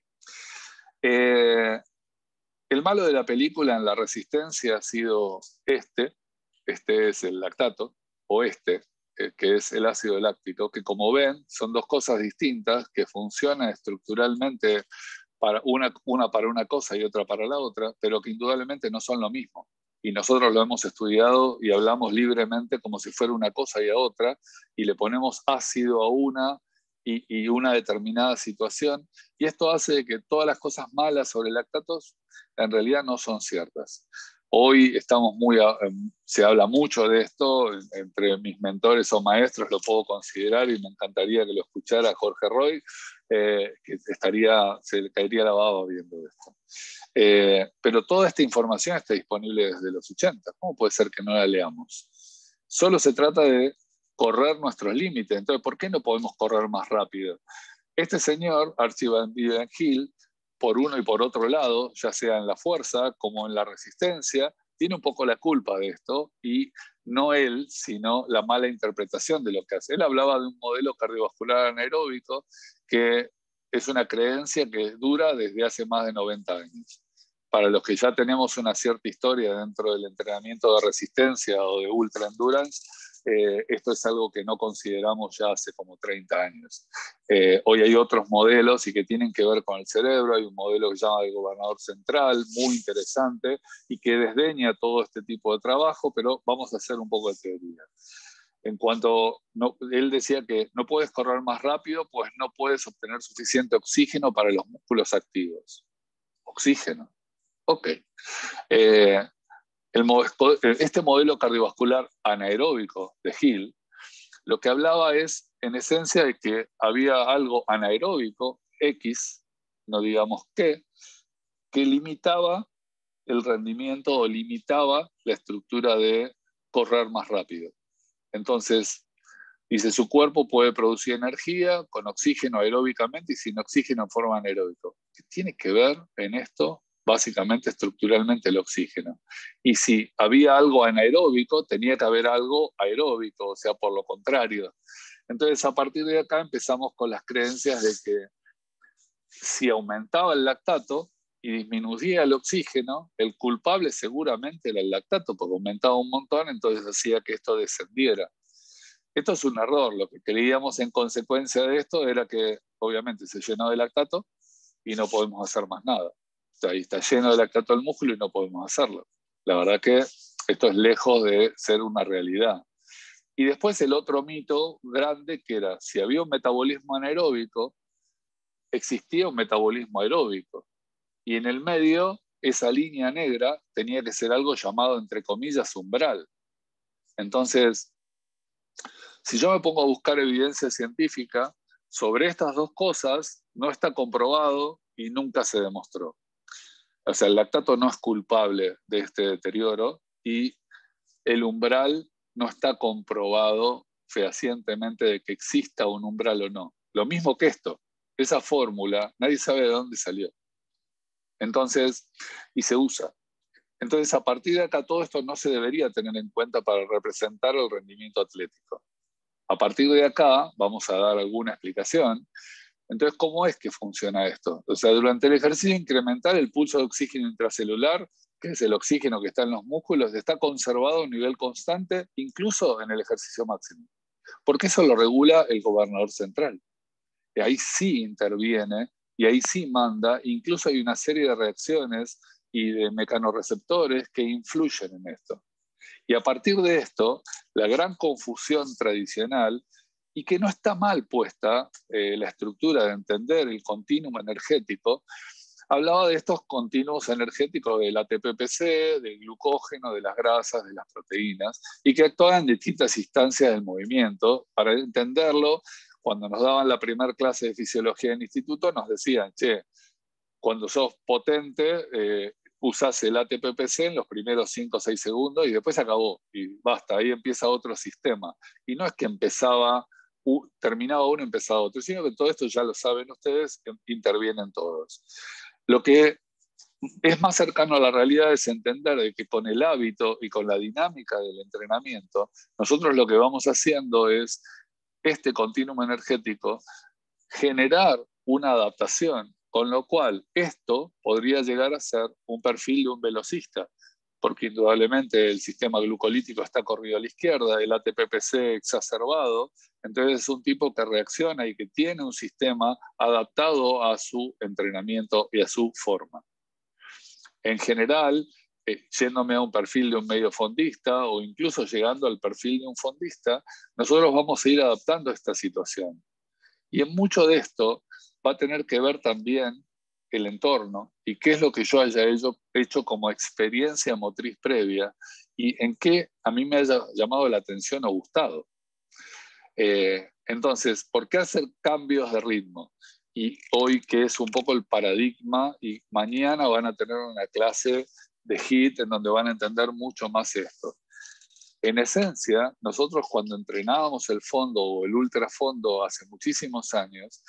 El malo de la película en la resistencia ha sido este es el lactato, o que es el ácido láctico, que como ven son dos cosas distintas que funcionan estructuralmente para una para una cosa y otra para la otra, pero que indudablemente no son lo mismo. Y nosotros lo hemos estudiado y hablamos libremente como si fuera una cosa y a otra, y le ponemos ácido a una y una determinada situación, y esto hace que todas las cosas malas sobre lactatos en realidad no son ciertas. Hoy estamos se habla mucho de esto, entre mis mentores o maestros lo puedo considerar y me encantaría que lo escuchara Jorge Roy, que se le caería la baba viendo esto. Pero toda esta información está disponible desde los 80. ¿Cómo puede ser que no la leamos? Solo se trata de correr nuestros límites. Entonces, ¿por qué no podemos correr más rápido? Este señor, Archie Van Hill, por uno y por otro lado, ya sea en la fuerza como en la resistencia, tiene un poco la culpa de esto, y no él, sino la mala interpretación de lo que hace. Él hablaba de un modelo cardiovascular anaeróbico que es una creencia que dura desde hace más de 90 años. Para los que ya tenemos una cierta historia dentro del entrenamiento de resistencia o de ultra endurance, esto es algo que no consideramos ya hace como 30 años. Hoy hay otros modelos y que tienen que ver con el cerebro. Hay un modelo que se llama el gobernador central, muy interesante, y que desdeña todo este tipo de trabajo, pero vamos a hacer un poco de teoría. En cuanto, él decía que no puedes correr más rápido, pues no puedes obtener suficiente oxígeno para los músculos activos. Oxígeno. Ok. Este modelo cardiovascular anaeróbico de Hill, lo que hablaba es, en esencia, de que había algo anaeróbico, X, no digamos qué, que limitaba el rendimiento o limitaba la estructura de correr más rápido. Entonces, dice, su cuerpo puede producir energía con oxígeno aeróbicamente y sin oxígeno en forma anaeróbica. ¿Qué tiene que ver en esto? Básicamente, estructuralmente, el oxígeno. Y si había algo anaeróbico, tenía que haber algo aeróbico, o sea, por lo contrario. Entonces, a partir de acá empezamos con las creencias de que si aumentaba el lactato y disminuía el oxígeno, el culpable seguramente era el lactato, porque aumentaba un montón, entonces hacía que esto descendiera. Esto es un error. Lo que creíamos en consecuencia de esto era que obviamente se llenó de lactato y no podemos hacer más nada. O sea, ahí está lleno de lactato el músculo y no podemos hacerlo. La verdad que esto es lejos de ser una realidad. Y después el otro mito grande, que era, si había un metabolismo anaeróbico, existía un metabolismo aeróbico. Y en el medio, esa línea negra tenía que ser algo llamado, entre comillas, umbral. Entonces, si yo me pongo a buscar evidencia científica sobre estas dos cosas, no está comprobado y nunca se demostró. O sea, el lactato no es culpable de este deterioro y el umbral no está comprobado fehacientemente de que exista un umbral o no. Lo mismo que esto, esa fórmula, nadie sabe de dónde salió. Entonces, y se usa. Entonces, a partir de acá, todo esto no se debería tener en cuenta para representar el rendimiento atlético. A partir de acá, vamos a dar alguna explicación. Entonces, ¿cómo es que funciona esto? O sea, durante el ejercicio incremental, el pulso de oxígeno intracelular, que es el oxígeno que está en los músculos, está conservado a un nivel constante, incluso en el ejercicio máximo. Porque eso lo regula el gobernador central. Y ahí sí interviene, y ahí sí manda, incluso hay una serie de reacciones y de mecanorreceptores que influyen en esto. Y a partir de esto, la gran confusión tradicional, y que no está mal puesta la estructura de entender el continuum energético, hablaba de estos continuos energéticos del ATP-PC, del glucógeno, de las grasas, de las proteínas, y que actuaban en distintas instancias del movimiento. Para entenderlo, cuando nos daban la primera clase de fisiología en el instituto, nos decían, che, cuando sos potente, usás el ATP-PC en los primeros 5 o 6 segundos y después se acabó y basta, ahí empieza otro sistema. Y no es que terminaba uno, empezaba otro, sino que todo esto ya lo saben ustedes, intervienen todos. Lo que es más cercano a la realidad es entender de que con el hábito y con la dinámica del entrenamiento, nosotros lo que vamos haciendo es este continuum energético, generar una adaptación, con lo cual esto podría llegar a ser un perfil de un velocista, porque indudablemente el sistema glucolítico está corrido a la izquierda, el ATP-PC exacerbado, entonces es un tipo que reacciona y que tiene un sistema adaptado a su entrenamiento y a su forma. En general, yéndome a un perfil de un medio fondista o incluso llegando al perfil de un fondista, nosotros vamos a ir adaptando a esta situación. Y en mucho de esto va a tener que ver también el entorno y qué es lo que yo haya hecho como experiencia motriz previa y en qué a mí me haya llamado la atención o gustado. Entonces, ¿por qué hacer cambios de ritmo? Y hoy que es un poco el paradigma, y mañana van a tener una clase de HIIT en donde van a entender mucho más esto. En esencia, nosotros cuando entrenábamos el fondo o el ultrafondo hace muchísimos años,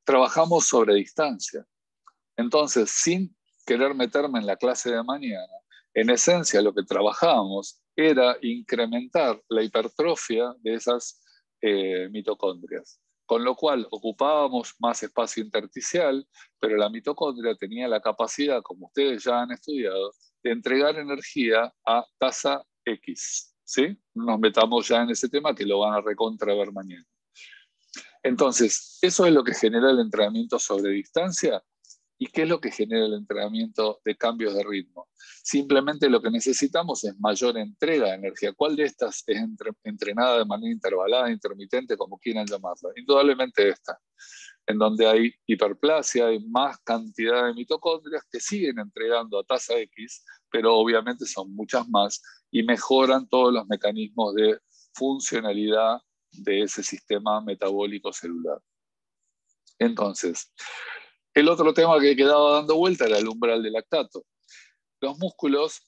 trabajamos sobre distancia. Entonces, sin querer meterme en la clase de mañana, En esencia, lo que trabajábamos era incrementar la hipertrofia de esas mitocondrias, con lo cual ocupábamos más espacio intersticial, pero la mitocondria tenía la capacidad, como ustedes ya han estudiado, de entregar energía a tasa X. ¿Sí? No nos metamos ya en ese tema que lo van a recontra ver mañana. Entonces, eso es lo que genera el entrenamiento sobre distancia. ¿Y qué es lo que genera el entrenamiento de cambios de ritmo? Simplemente lo que necesitamos es mayor entrega de energía. ¿Cuál de estas es entrenada de manera intervalada, intermitente, como quieran llamarla? Indudablemente esta, en donde hay hiperplasia, hay más cantidad de mitocondrias que siguen entregando a tasa X, pero obviamente son muchas más y mejoran todos los mecanismos de funcionalidad de ese sistema metabólico celular. Entonces, el otro tema que quedaba dando vuelta era el umbral de lactato. Los músculos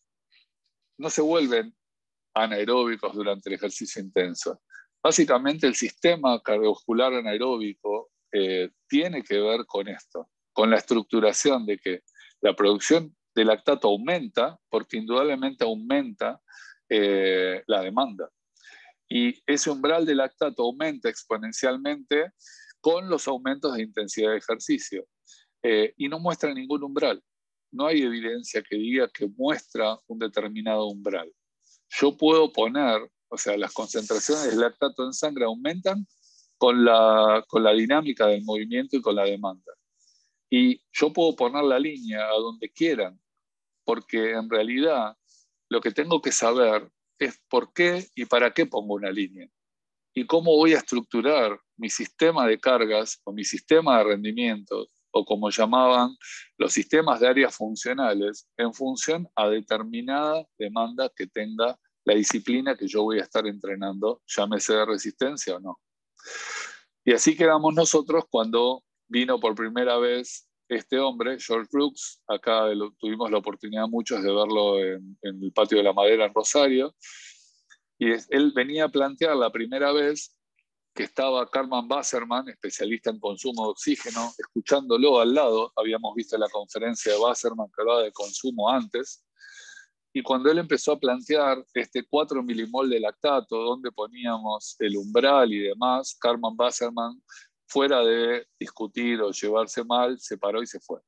no se vuelven anaeróbicos durante el ejercicio intenso. Básicamente el sistema cardiovascular anaeróbico tiene que ver con esto, con la estructuración de que la producción de lactato aumenta, porque indudablemente aumenta la demanda. Y ese umbral de lactato aumenta exponencialmente con los aumentos de intensidad de ejercicio. Y no muestra ningún umbral. No hay evidencia que diga que muestra un determinado umbral. Yo puedo poner, o sea, las concentraciones de lactato en sangre aumentan con la dinámica del movimiento y con la demanda. Y yo puedo poner la línea a donde quieran, porque en realidad lo que tengo que saber es por qué y para qué pongo una línea. Y cómo voy a estructurar mi sistema de cargas o mi sistema de rendimiento, o como llamaban los sistemas de áreas funcionales, en función a determinada demanda que tenga la disciplina que yo voy a estar entrenando, llámese de resistencia o no. Y así quedamos nosotros cuando vino por primera vez este hombre, George Brooks. Acá tuvimos la oportunidad muchos de verlo en el Patio de la Madera en Rosario. Y él venía a plantear la primera vez que estaba Carman Wasserman, especialista en consumo de oxígeno, escuchándolo al lado. Habíamos visto la conferencia de Wasserman que hablaba de consumo antes. Y cuando él empezó a plantear 4 milimol de lactato, donde poníamos el umbral y demás, Carman Wasserman, fuera de discutir o llevarse mal, se paró y se fue.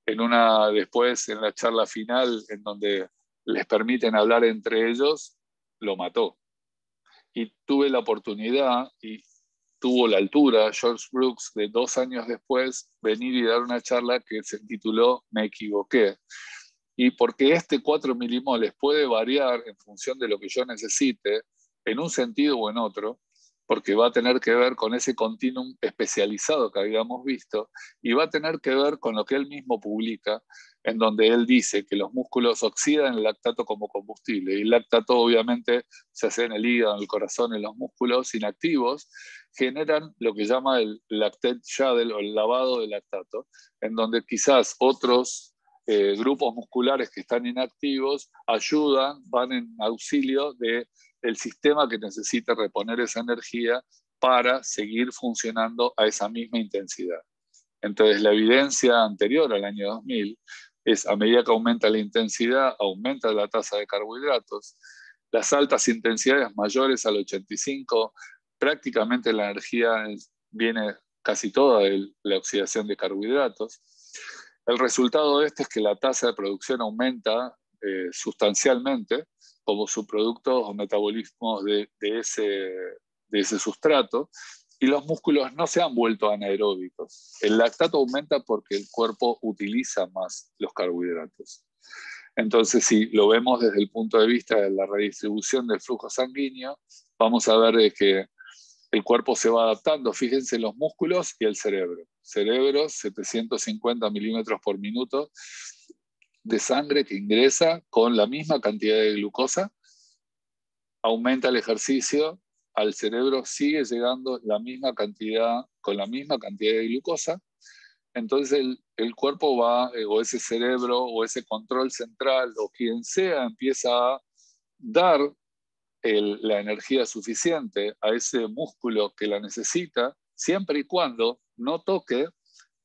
Después, en la charla final, en donde les permiten hablar entre ellos, lo mató. Y tuve la oportunidad y tuvo la altura, George Brooks, de 2 años después, venir y dar una charla que se tituló Me equivoqué. Y porque 4 milimoles puede variar en función de lo que yo necesite, en un sentido o en otro, porque va a tener que ver con ese continuum especializado que habíamos visto, y va a tener que ver con lo que él mismo publica, en donde él dice que los músculos oxidan el lactato como combustible, y el lactato obviamente se hace en el hígado, en el corazón, en los músculos inactivos, generan lo que llama el lactate shuttle o el lavado de lactato, en donde quizás otros grupos musculares que están inactivos ayudan, van en auxilio del sistema que necesita reponer esa energía para seguir funcionando a esa misma intensidad. Entonces, la evidencia anterior al año 2000 es, a medida que aumenta la intensidad, aumenta la tasa de carbohidratos. Las altas intensidades mayores al 85, prácticamente la energía viene casi toda de la oxidación de carbohidratos. El resultado de esto es que la tasa de producción aumenta sustancialmente como subproductos o metabolismos de ese sustrato, y los músculos no se han vuelto anaeróbicos. El lactato aumenta porque el cuerpo utiliza más los carbohidratos. Entonces, si lo vemos desde el punto de vista de la redistribución del flujo sanguíneo, vamos a ver que el cuerpo se va adaptando. Fíjense los músculos y el cerebro. Cerebro, 750 milímetros por minuto de sangre que ingresa con la misma cantidad de glucosa. Aumenta el ejercicio, al cerebro sigue llegando la misma cantidad, con la misma cantidad de glucosa. Entonces el cuerpo va, o ese cerebro, o ese control central, o quien sea, empieza a dar la energía suficiente a ese músculo que la necesita, siempre y cuando no toque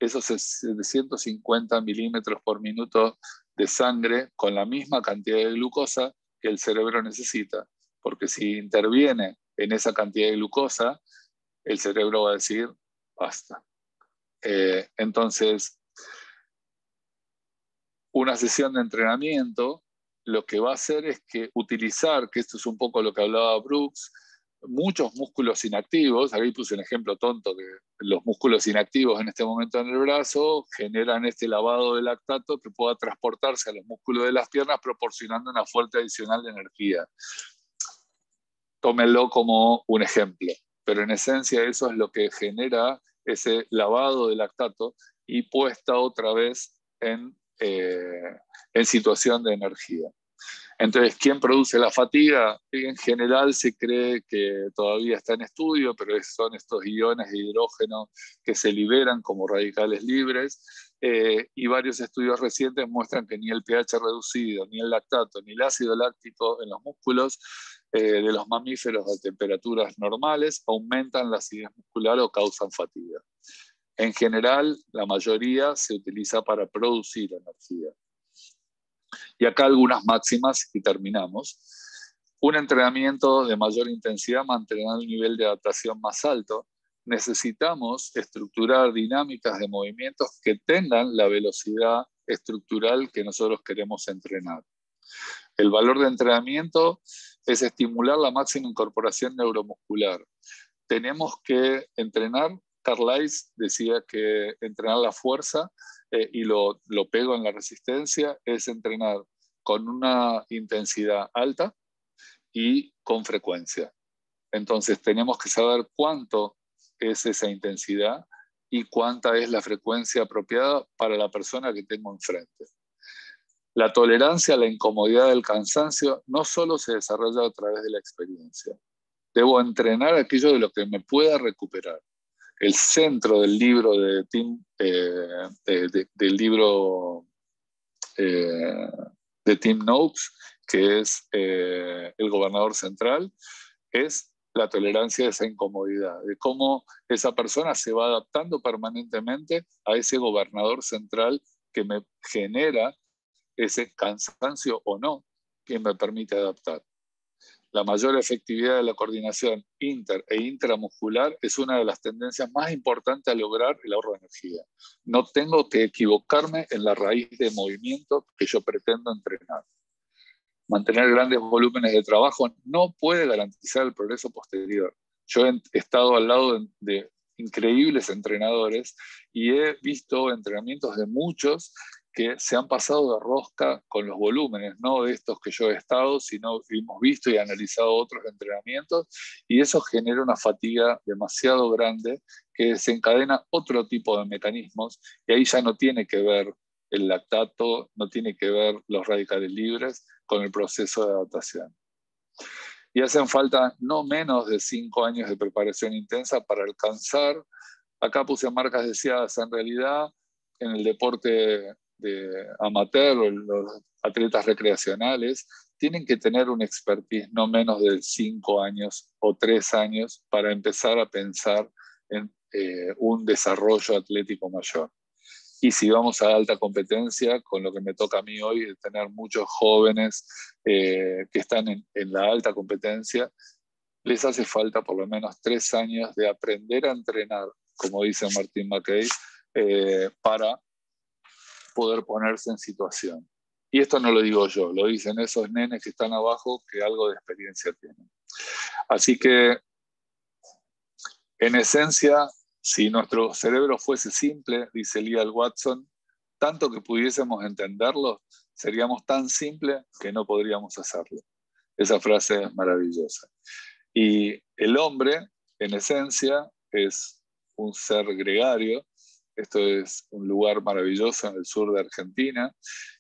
esos 750 milímetros por minuto de sangre con la misma cantidad de glucosa que el cerebro necesita, porque si interviene en esa cantidad de glucosa, el cerebro va a decir, basta. Entonces, una sesión de entrenamiento lo que va a hacer es que utilizar, que esto es un poco lo que hablaba Brooks, muchos músculos inactivos. Aquí puse un ejemplo tonto, que los músculos inactivos en este momento en el brazo generan este lavado de lactato que pueda transportarse a los músculos de las piernas, proporcionando una fuente adicional de energía. Tómenlo como un ejemplo, pero en esencia eso es lo que genera ese lavado de lactato y puesta otra vez en situación de energía. Entonces, ¿quién produce la fatiga? En general se cree que todavía está en estudio, pero son estos iones de hidrógeno que se liberan como radicales libres, y varios estudios recientes muestran que ni el pH reducido, ni el lactato, ni el ácido láctico en los músculos de los mamíferos a temperaturas normales aumentan la acidez muscular o causan fatiga. En general, la mayoría se utiliza para producir energía. Y acá algunas máximas y terminamos. Un entrenamiento de mayor intensidad mantendrá un nivel de adaptación más alto. Necesitamos estructurar dinámicas de movimientos que tengan la velocidad estructural que nosotros queremos entrenar. El valor de entrenamiento es estimular la máxima incorporación neuromuscular. Tenemos que entrenar. Carlisle decía que entrenar la fuerza, y lo pego en la resistencia, es entrenar con una intensidad alta y con frecuencia. Entonces tenemos que saber cuánto es esa intensidad y cuánta es la frecuencia apropiada para la persona que tengo enfrente. La tolerancia a la incomodidad del cansancio no solo se desarrolla a través de la experiencia. Debo entrenar aquello de lo que me pueda recuperar. El centro del libro de Tim Noakes, que es el gobernador central, es la tolerancia a esa incomodidad, de cómo esa persona se va adaptando permanentemente a ese gobernador central que me genera ese cansancio o no, que me permite adaptar. La mayor efectividad de la coordinación inter e intramuscular es una de las tendencias más importantes a lograr el ahorro de energía. No tengo que equivocarme en la raíz de movimiento que yo pretendo entrenar. Mantener grandes volúmenes de trabajo no puede garantizar el progreso posterior. Yo he estado al lado de increíbles entrenadores y he visto entrenamientos de muchos que se han pasado de rosca con los volúmenes, no de estos que yo he estado, sino que hemos visto y analizado otros entrenamientos, y eso genera una fatiga demasiado grande que desencadena otro tipo de mecanismos, y ahí ya no tiene que ver el lactato, no tiene que ver los radicales libres con el proceso de adaptación. Y hacen falta no menos de 5 años de preparación intensa para alcanzar, acá puse marcas deseadas, en realidad en el deporte de amateur o los atletas recreacionales tienen que tener un expertise no menos de 5 años o 3 años para empezar a pensar en un desarrollo atlético mayor. Y si vamos a alta competencia, con lo que me toca a mí hoy, de tener muchos jóvenes que están en la alta competencia, les hace falta por lo menos 3 años de aprender a entrenar, como dice Martin McKay, para poder ponerse en situación. Y esto no lo digo yo, lo dicen esos nenes que están abajo que algo de experiencia tienen. Así que, en esencia, si nuestro cerebro fuese simple, dice Leal Watson, tanto que pudiésemos entenderlo, seríamos tan simples que no podríamos hacerlo. Esa frase es maravillosa. Y el hombre, en esencia, es un ser gregario. Esto es un lugar maravilloso en el sur de Argentina.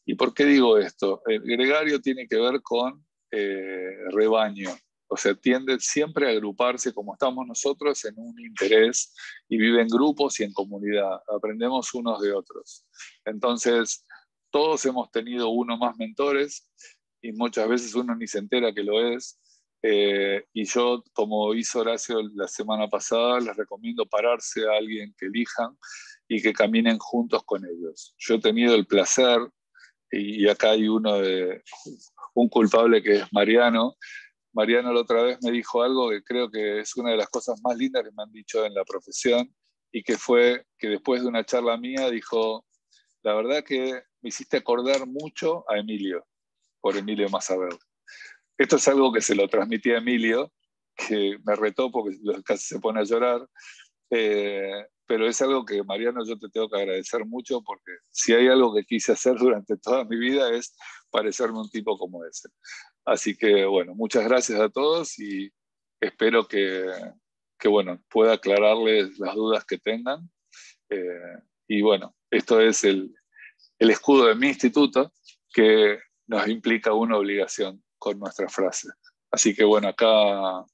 ¿Y por qué digo esto? El gregario tiene que ver con rebaño. O sea, tiende siempre a agruparse como estamos nosotros en un interés y vive en grupos y en comunidad. Aprendemos unos de otros. Entonces, todos hemos tenido uno más mentores y muchas veces uno ni se entera que lo es. Y yo, como hizo Horacio la semana pasada, les recomiendo pararse a alguien que elijan y que caminen juntos con ellos. Yo he tenido el placer y acá hay un culpable que es Mariano. Mariano la otra vez me dijo algo que creo que es una de las cosas más lindas que me han dicho en la profesión, y que fue que después de una charla mía dijo: la verdad que me hiciste acordar mucho a Emilio, por Emilio Massaver. Esto es algo que se lo transmití a Emilio, que me retó porque casi se pone a llorar, pero es algo que, Mariano, yo te tengo que agradecer mucho, porque si hay algo que quise hacer durante toda mi vida es parecerme un tipo como ese. Así que, bueno, muchas gracias a todos y espero que bueno, pueda aclararles las dudas que tengan. Y bueno, esto es el escudo de mi instituto, que nos implica una obligación con nuestra frase. Así que bueno, acá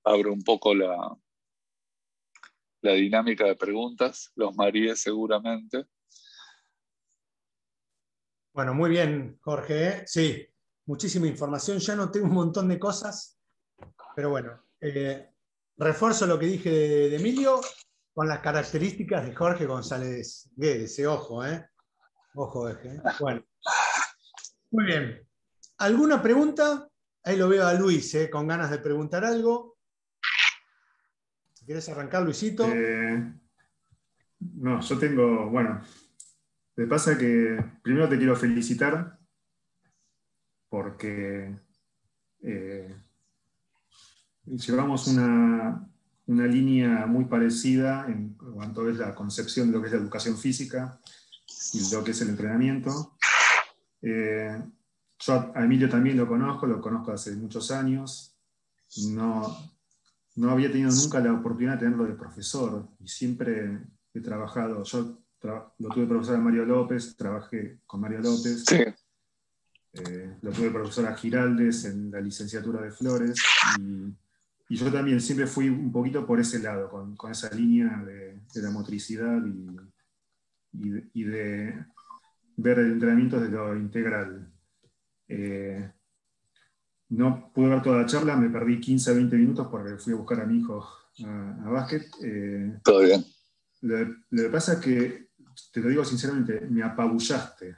abro un poco la dinámica de preguntas, los mareé seguramente. Bueno, muy bien, Jorge. Sí, muchísima información. Ya noté un montón de cosas, pero bueno, refuerzo lo que dije de Emilio con las características de Jorge González Guedes. Ojo, ¿eh? Ojo, ¿eh? Bueno, muy bien. ¿Alguna pregunta? Ahí lo veo a Luis, con ganas de preguntar algo. Si quieres arrancar, Luisito. No, yo tengo, bueno, me pasa que primero te quiero felicitar porque llevamos una línea muy parecida en cuanto es la concepción de lo que es la educación física y lo que es el entrenamiento. Yo a Emilio también lo conozco hace muchos años. No había tenido nunca la oportunidad de tenerlo de profesor y siempre he trabajado. Yo lo tuve profesor a Mario López, trabajé con Mario López. Sí. Lo tuve profesor a Giraldes en la licenciatura de Flores. Y yo también siempre fui un poquito por ese lado, con esa línea de la motricidad y de ver el entrenamiento desde lo integral. No pude ver toda la charla, me perdí 15 a 20 minutos porque fui a buscar a mi hijo a básquet. Todo bien. Lo que pasa es que, te lo digo sinceramente, me apabullaste.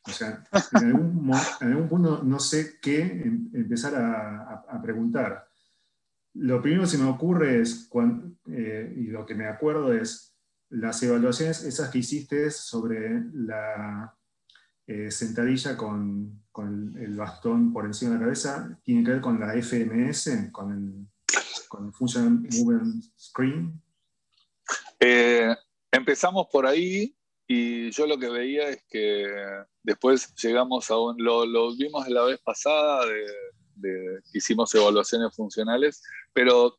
O sea, en algún punto no sé qué empezar a preguntar. Lo primero que se me ocurre es, y lo que me acuerdo es, las evaluaciones esas que hiciste sobre la sentadilla con el bastón por encima de la cabeza, tiene que ver con la FMS, con el Functional Movement Screen. Empezamos por ahí, y yo lo que veía es que después llegamos a lo vimos la vez pasada, que hicimos evaluaciones funcionales, pero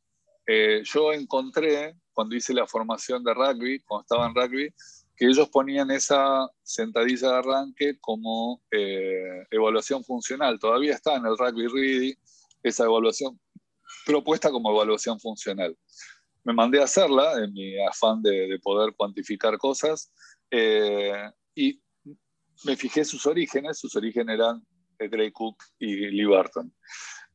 yo encontré, cuando hice la formación de rugby, cuando estaba en rugby, que ellos ponían esa sentadilla de arranque como evaluación funcional. Todavía está en el Rugby Ready esa evaluación propuesta como evaluación funcional. Me mandé a hacerla en mi afán de poder cuantificar cosas, y me fijé sus orígenes eran Gray Cook y Lee Barton.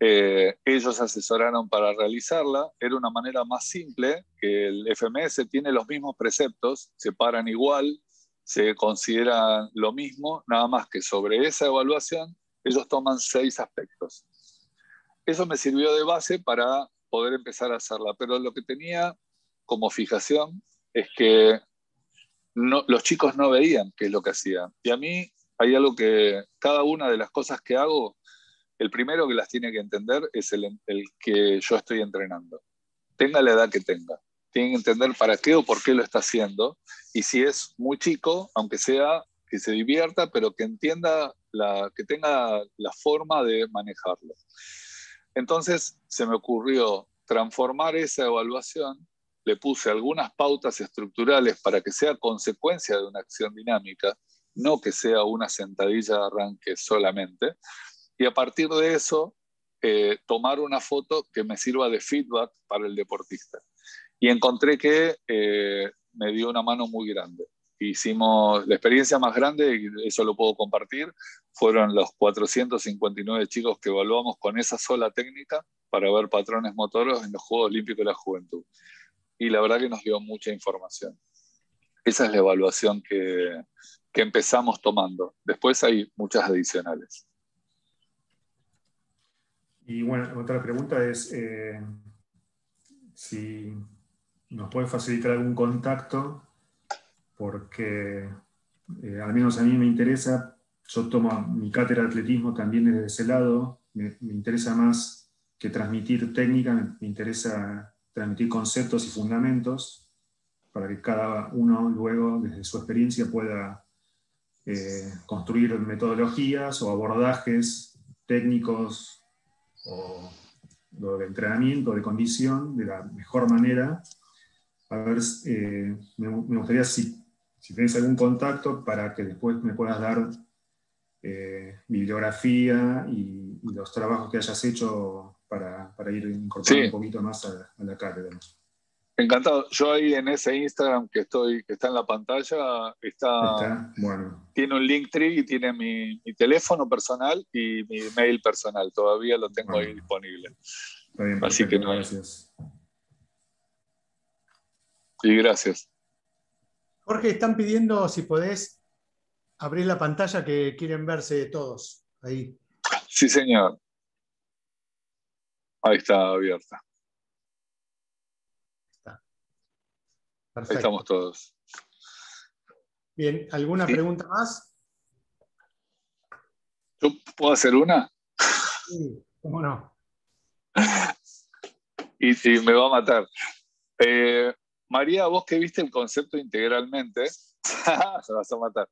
Ellos asesoraron para realizarla. Era una manera más simple, que el FMS tiene los mismos preceptos, se paran igual, se consideran lo mismo, nada más que sobre esa evaluación ellos toman 6 aspectos. Eso me sirvió de base para poder empezar a hacerla, pero lo que tenía como fijación es que los chicos no veían qué es lo que hacían. Y a mí hay algo que cada una de las cosas que hago, el primero que las tiene que entender es el que yo estoy entrenando. Tenga la edad que tenga. Tiene que entender para qué o por qué lo está haciendo. Y si es muy chico, aunque sea, que se divierta, pero que entienda, que tenga la forma de manejarlo. Entonces se me ocurrió transformar esa evaluación. Le puse algunas pautas estructurales para que sea consecuencia de una acción dinámica, no que sea una sentadilla de arranque solamente. Y a partir de eso, tomar una foto que me sirva de feedback para el deportista. Y encontré que me dio una mano muy grande. Hicimos la experiencia más grande, y eso lo puedo compartir, fueron los 459 chicos que evaluamos con esa sola técnica para ver patrones motoros en los Juegos Olímpicos de la Juventud. Y la verdad que nos dio mucha información. Esa es la evaluación que que empezamos tomando. Después hay muchas adicionales. Y bueno, otra pregunta es si nos puede facilitar algún contacto, porque al menos a mí me interesa, yo tomo mi cátedra de atletismo también desde ese lado, me interesa más que transmitir técnica, me interesa transmitir conceptos y fundamentos para que cada uno luego desde su experiencia pueda construir metodologías o abordajes técnicos o de entrenamiento, de condición, de la mejor manera. A ver, me gustaría si tienes algún contacto para que después me puedas dar bibliografía y los trabajos que hayas hecho para ir incorporando un poquito más a la cátedra. Encantado. Yo ahí en ese Instagram que está en la pantalla, Bueno. Tiene un Linktree y tiene mi teléfono personal y mi mail personal. Todavía lo tengo ahí disponible. Está bien, así perfecto, que gracias. Y gracias. Jorge, están pidiendo si podés abrir la pantalla, que quieren verse todos ahí. Sí, señor. Ahí está abierta. Perfecto. Ahí estamos todos. Bien, ¿alguna pregunta más? ¿Yo puedo hacer una? Sí, cómo no. Y me va a matar. María, vos que viste el concepto integralmente, se vas a matar,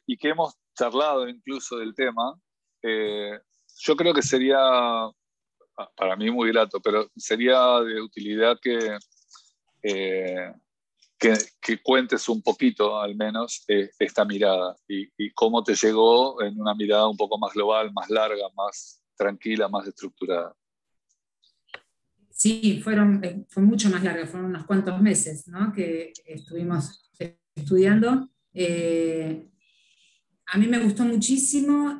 y que hemos charlado incluso del tema, yo creo que sería, para mí muy grato, pero sería de utilidad que cuentes un poquito, al menos, esta mirada y cómo te llegó en una mirada un poco más global, más larga, más tranquila, más estructurada. Sí, fue mucho más larga, fueron unos cuantos meses, ¿no?, que estuvimos estudiando. A mí me gustó muchísimo.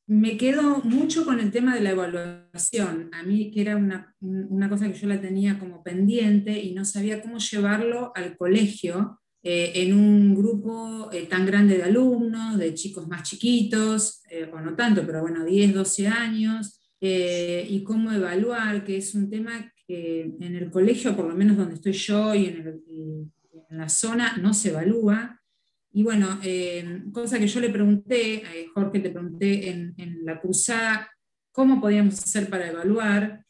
Me quedo mucho con el tema de la evaluación. A mí, que era una cosa que yo la tenía como pendiente y no sabía cómo llevarlo al colegio, en un grupo tan grande de alumnos, de chicos más chiquitos, o no tanto, pero bueno, 10, 12 años. Y cómo evaluar, que es un tema que en el colegio, por lo menos donde estoy yo y en la zona, no se evalúa. Y bueno, cosa que yo le pregunté, Jorge, te pregunté en la cursada, cómo podíamos hacer para evaluar.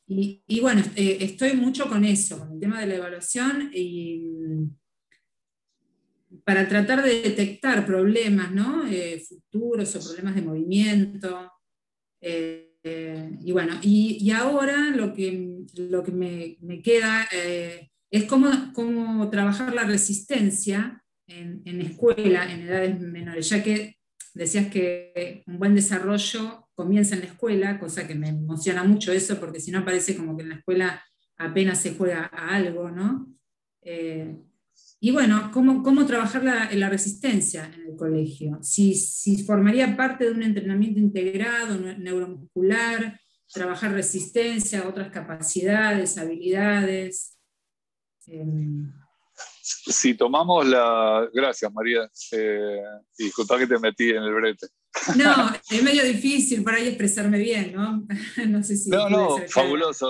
Y bueno, estoy mucho con eso, con el tema de la evaluación, y para tratar de detectar problemas, ¿no?, futuros o problemas de movimiento. Y bueno, y ahora lo que me queda es cómo trabajar la resistencia en escuela, en edades menores, ya que decías que un buen desarrollo comienza en la escuela, cosa que me emociona mucho eso, porque si no parece como que en la escuela apenas se juega a algo, ¿no? Y bueno, cómo trabajar la resistencia en el colegio. Si formaría parte de un entrenamiento integrado, neuromuscular, trabajar resistencia, otras capacidades, habilidades. Si tomamos Gracias, María. Disculpa que te metí en el brete. No, es medio difícil por ahí expresarme bien, ¿no? No sé si... No, fabuloso.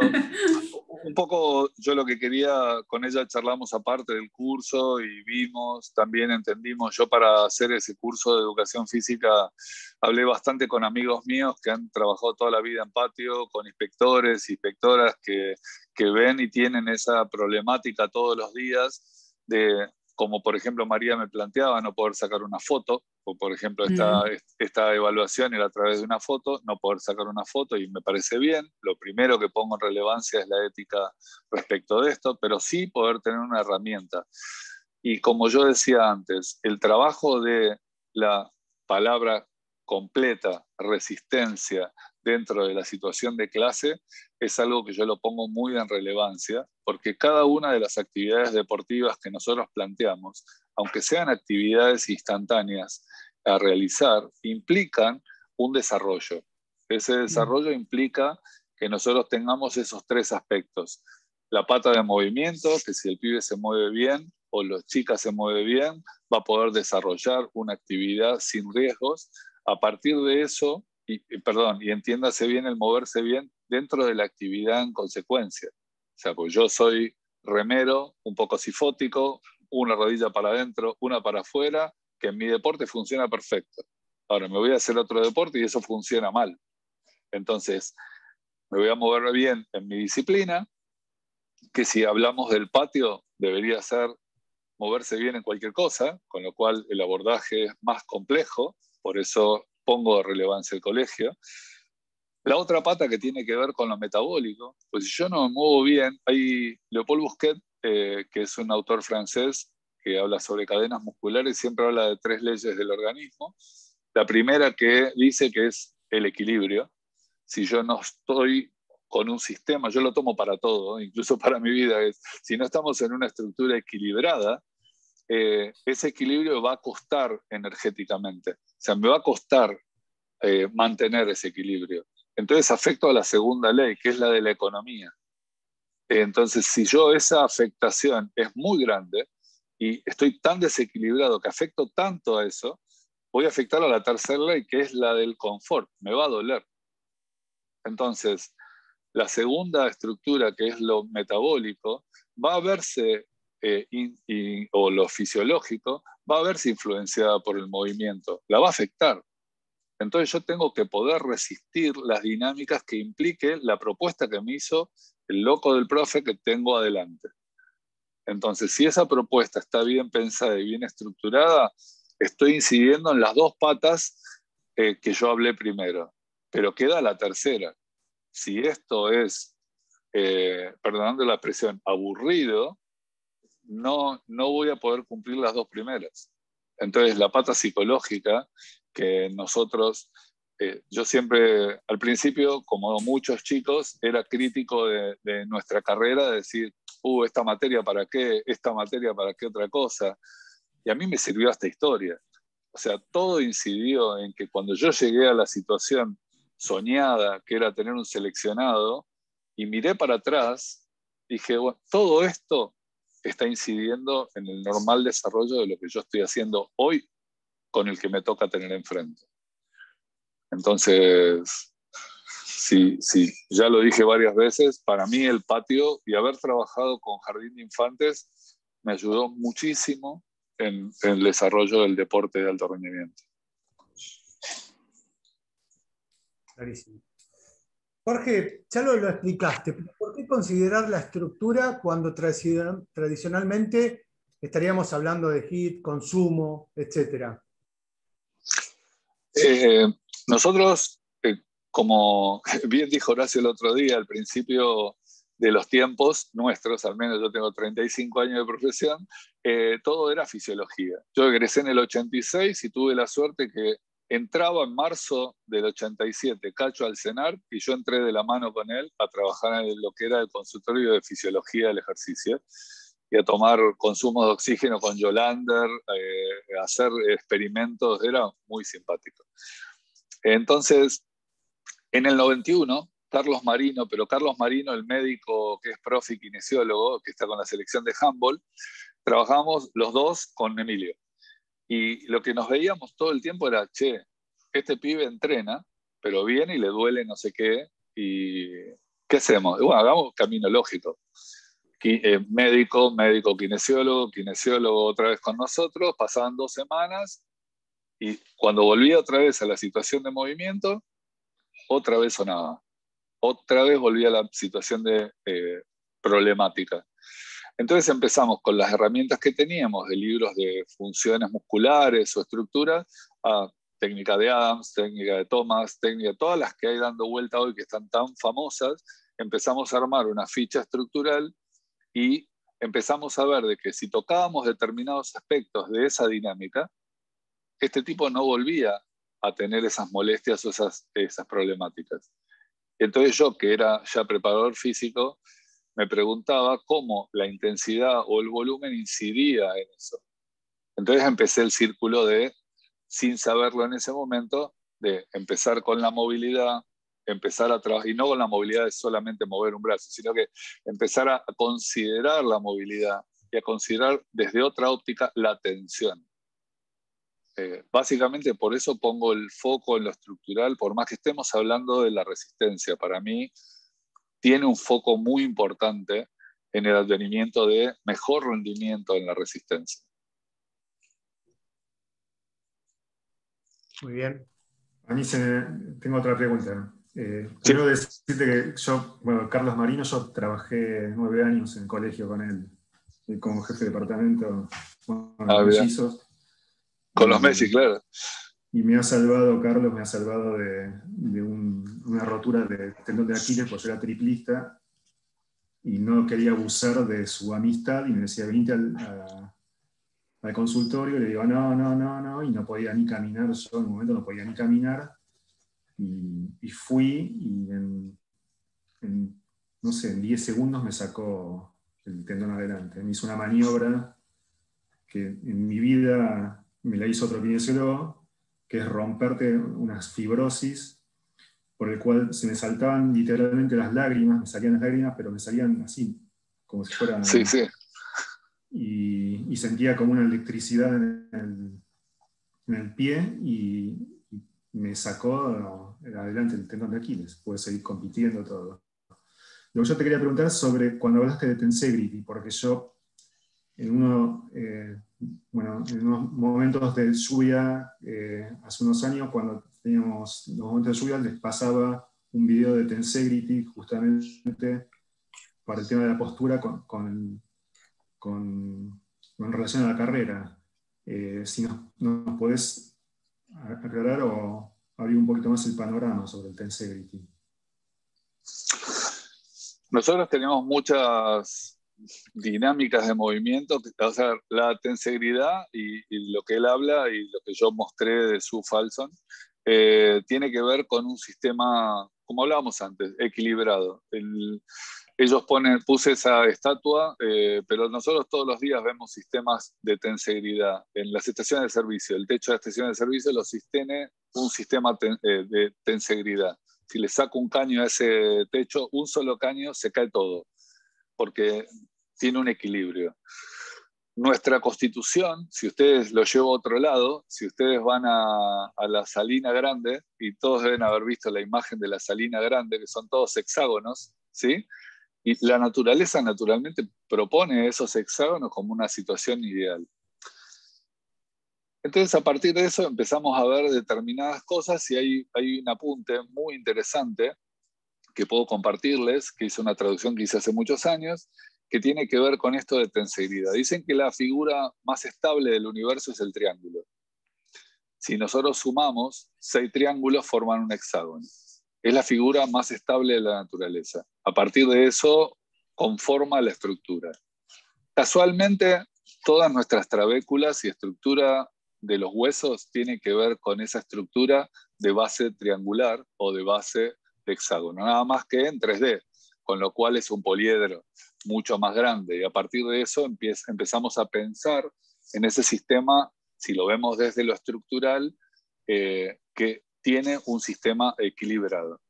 Un poco yo lo que quería, con ella charlamos aparte del curso y vimos, también entendimos, yo para hacer ese curso de educación física hablé bastante con amigos míos que han trabajado toda la vida en patio, con inspectores, inspectoras que ven y tienen esa problemática todos los días de... Como por ejemplo María me planteaba, no poder sacar una foto, o por ejemplo esta evaluación era a través de una foto, no poder sacar una foto, y me parece bien. Lo primero que pongo en relevancia es la ética respecto de esto, pero sí poder tener una herramienta. Y como yo decía antes, el trabajo de la palabra completa, resistencia, dentro de la situación de clase, es algo que yo lo pongo muy en relevancia, porque cada una de las actividades deportivas que nosotros planteamos, aunque sean actividades instantáneas a realizar, implican un desarrollo. Ese desarrollo implica que nosotros tengamos esos tres aspectos. La pata de movimiento, que si el pibe se mueve bien, o la chica se mueve bien, va a poder desarrollar una actividad sin riesgos. A partir de eso, y entiéndase bien el moverse bien dentro de la actividad en consecuencia. O sea, pues yo soy remero, un poco cifótico, una rodilla para adentro, una para afuera, que en mi deporte funciona perfecto. Ahora me voy a hacer otro deporte y eso funciona mal. Entonces, me voy a mover bien en mi disciplina, que si hablamos del patio, debería ser moverse bien en cualquier cosa, con lo cual el abordaje es más complejo, por eso pongo de relevancia el colegio. La otra pata que tiene que ver con lo metabólico, pues si yo no me muevo bien, hay Leopold Busquet, que es un autor francés que habla sobre cadenas musculares, siempre habla de 3 leyes del organismo. La primera que dice que es el equilibrio. Si yo no estoy con un sistema, yo lo tomo para todo, incluso para mi vida, si no estamos en una estructura equilibrada, ese equilibrio va a costar energéticamente. O sea, me va a costar mantener ese equilibrio. Entonces afecto a la segunda ley, que es la de la economía. Entonces, si yo esa afectación es muy grande y estoy tan desequilibrado que afecto tanto a eso, voy a afectar a la tercera ley, que es la del confort. Me va a doler. Entonces, la segunda estructura, que es lo metabólico, va a verse, o lo fisiológico, va a verse influenciada por el movimiento. La va a afectar. Entonces yo tengo que poder resistir las dinámicas que implique la propuesta que me hizo el loco del profe que tengo adelante. Entonces, si esa propuesta está bien pensada y bien estructurada, estoy incidiendo en las 2 patas que yo hablé primero. Pero queda la tercera. Si esto es, perdonando la expresión, aburrido, no voy a poder cumplir las 2 primeras. Entonces, la pata psicológica que nosotros, yo siempre, al principio, como muchos chicos, era crítico de nuestra carrera, de decir, esta materia para qué, esta materia para qué otra cosa. Y a mí me sirvió esta historia. O sea, todo incidió en que cuando yo llegué a la situación soñada, que era tener un seleccionado, y miré para atrás, dije, bueno, todo esto está incidiendo en el normal desarrollo de lo que yo estoy haciendo hoy con el que me toca tener enfrente. Entonces, sí, ya lo dije varias veces, para mí el patio y haber trabajado con Jardín de Infantes me ayudó muchísimo en el desarrollo del deporte de alto rendimiento. Clarísimo. Jorge, ya lo explicaste, pero ¿por qué considerar la estructura cuando tradicionalmente estaríamos hablando de HIIT, consumo, etcétera? Nosotros, como bien dijo Horacio el otro día, al principio de los tiempos nuestros, al menos yo tengo 35 años de profesión, todo era fisiología. Yo egresé en el 86 y tuve la suerte que entraba en marzo del 87 Cacho Alcenar y yo entré de la mano con él a trabajar en lo que era el consultorio de fisiología del ejercicio y a tomar consumo de oxígeno con Yolander, a hacer experimentos, era muy simpático. Entonces, en el 91, Carlos Marino, pero Carlos Marino, el médico que es profe y kinesiólogo, que está con la selección de handball, trabajamos los dos con Emilio. Y lo que nos veíamos todo el tiempo era, che, este pibe entrena, pero viene y le duele no sé qué, y ¿qué hacemos? Bueno, hagamos camino lógico. Médico, kinesiólogo otra vez con nosotros, pasaban 2 semanas, y cuando volvía otra vez a la situación de movimiento, otra vez sonaba. Otra vez volvía a la situación de problemática. Entonces empezamos con las herramientas que teníamos de libros de funciones musculares o estructuras, a técnica de Adams, técnica de Thomas, técnica, todas las que hay dando vuelta hoy que están tan famosas, empezamos a armar una ficha estructural y empezamos a ver de que si tocábamos determinados aspectos de esa dinámica, este tipo no volvía a tener esas molestias o esas problemáticas. Entonces yo, que era ya preparador físico, me preguntaba cómo la intensidad o el volumen incidía en eso. Entonces empecé el círculo de, sin saberlo en ese momento, de empezar con la movilidad, empezar a trabajar, y no con la movilidad de solamente mover un brazo, sino que empezar a considerar la movilidad y a considerar desde otra óptica la tensión. Básicamente por eso pongo el foco en lo estructural, por más que estemos hablando de la resistencia. Para mí tiene un foco muy importante en el advenimiento de mejor rendimiento en la resistencia. Muy bien. A mí tengo otra pregunta. Quiero decirte que yo, bueno, Carlos Marino, yo trabajé 9 años en colegio con él, como jefe de departamento, con los mellizos. Con los Messi, claro. Y me ha salvado, Carlos, me ha salvado de una rotura de tendón de Aquiles, porque yo era triplista y no quería abusar de su amistad y me decía, venite al consultorio, y le digo, no, y no podía ni caminar, yo en un momento no podía ni caminar, y fui, y no sé, en 10 segundos me sacó el tendón adelante. Me hizo una maniobra que en mi vida me la hizo otro kinesiólogo, que es romperte unas fibrosis, por el cual se me saltaban literalmente las lágrimas, me salían las lágrimas, pero me salían así, como si fueran... Sí, sí. Y sentía como una electricidad en el pie y me sacó adelante el tendón de Aquiles. Pude seguir compitiendo todo. Luego yo te quería preguntar sobre cuando hablaste de tensegrity, porque yo en unos momentos de lluvia, hace unos años, cuando teníamos los momentos de lluvia, les pasaba un video de tensegrity justamente para el tema de la postura en relación a la carrera. Si nos podés aclarar o abrir un poquito más el panorama sobre el tensegrity. Nosotros tenemos muchas dinámicas de movimiento, o sea, la tensegridad y lo que él habla y lo que yo mostré de Sue Falson, tiene que ver con un sistema, como hablábamos antes, equilibrado. Ellos puse esa estatua, pero nosotros todos los días vemos sistemas de tensegridad. En las estaciones de servicio, el techo de estaciones de servicio lo sostiene un sistema de tensegridad. Si le saco un caño a ese techo, un solo caño, se cae todo, porque tiene un equilibrio. Nuestra Constitución, si ustedes lo llevo a otro lado, si ustedes van a la Salina Grande, y todos deben haber visto la imagen de la Salina Grande, que son todos hexágonos, ¿sí? Y la naturaleza naturalmente propone esos hexágonos como una situación ideal. Entonces, a partir de eso empezamos a ver determinadas cosas y hay un apunte muy interesante que puedo compartirles, que hice una traducción que hice hace muchos años, que tiene que ver con esto de tensegridad. Dicen que la figura más estable del universo es el triángulo. Si nosotros sumamos, 6 triángulos forman un hexágono. Es la figura más estable de la naturaleza. A partir de eso, conforma la estructura. Casualmente, todas nuestras trabéculas y estructura de los huesos tienen que ver con esa estructura de base triangular o de base de hexágono, nada más que en 3D, con lo cual es un poliedro mucho más grande. Y a partir de eso empezamos a pensar en ese sistema, si lo vemos desde lo estructural, que tiene un sistema equilibrado.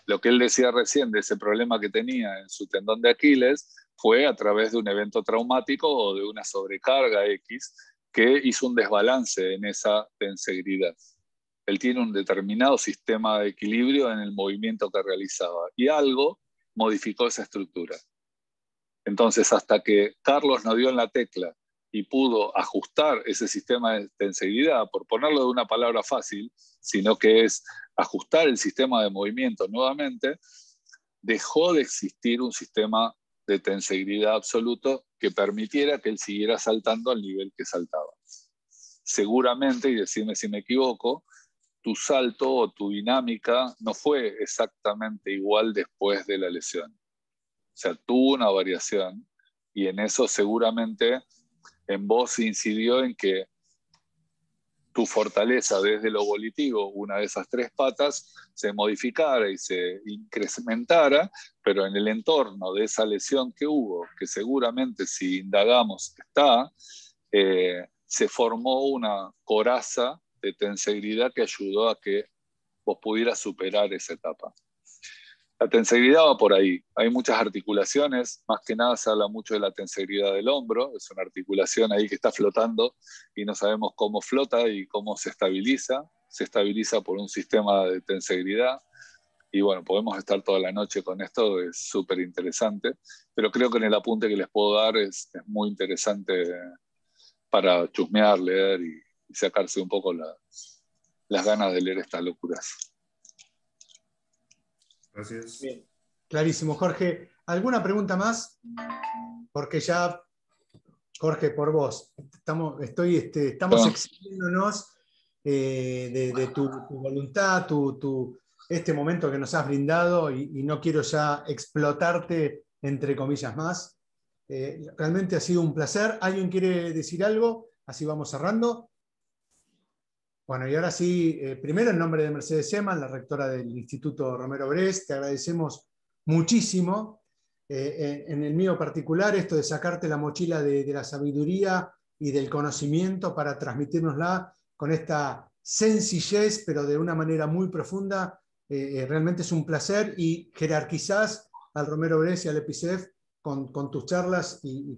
Lo que él decía recién de ese problema que tenía en su tendón de Aquiles fue a través de un evento traumático o de una sobrecarga X que hizo un desbalance en esa tensegridad. Él tiene un determinado sistema de equilibrio en el movimiento que realizaba y algo modificó esa estructura. Entonces, hasta que Carlos no dio en la tecla y pudo ajustar ese sistema de tensegridad, por ponerlo de una palabra fácil, sino que es ajustar el sistema de movimiento nuevamente, dejó de existir un sistema de tensegridad absoluto que permitiera que él siguiera saltando al nivel que saltaba. Seguramente, y decidme si me equivoco, tu salto o tu dinámica no fue exactamente igual después de la lesión. O sea, tuvo una variación y en eso seguramente en vos incidió en que tu fortaleza desde lo volitivo, una de esas 3 patas, se modificara y se incrementara, pero en el entorno de esa lesión que hubo, que seguramente si indagamos está, se formó una coraza de tensegridad que ayudó a que vos pudieras superar esa etapa. La tensegridad va por ahí. Hay muchas articulaciones, más que nada se habla mucho de la tensegridad del hombro, es una articulación ahí que está flotando y no sabemos cómo flota y cómo se estabiliza. Se estabiliza por un sistema de tensegridad y bueno, podemos estar toda la noche con esto, es súper interesante, pero creo que en el apunte que les puedo dar es muy interesante para chusmear, leer y sacarse un poco las ganas de leer estas locuras. Gracias. Bien. Clarísimo, Jorge. ¿Alguna pregunta más? Porque ya, Jorge, por vos, estamos excediéndonos de tu voluntad, este momento que nos has brindado y no quiero ya explotarte entre comillas más. Realmente ha sido un placer. ¿Alguien quiere decir algo? Así vamos cerrando. Bueno, y ahora sí, primero en nombre de Mercedes Seman, la rectora del Instituto Romero Brest, te agradecemos muchísimo. En el mío particular, esto de sacarte la mochila de la sabiduría y del conocimiento para transmitírnosla con esta sencillez, pero de una manera muy profunda, realmente es un placer y jerarquizás al Romero Brest y al EPICEF con tus charlas y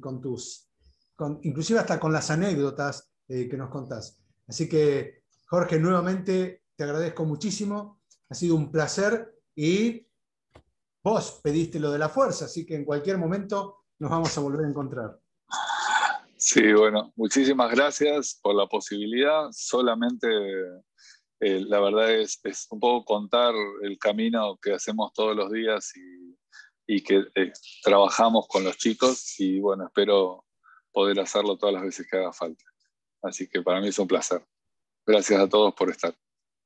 inclusive hasta con las anécdotas que nos contás. Así que Jorge, nuevamente te agradezco muchísimo, ha sido un placer y vos pediste lo de la fuerza, así que en cualquier momento nos vamos a volver a encontrar. Sí, bueno, muchísimas gracias por la posibilidad. Solamente, la verdad es un poco contar el camino que hacemos todos los días y que trabajamos con los chicos y bueno, espero poder hacerlo todas las veces que haga falta. Así que para mí es un placer. Gracias a todos por estar.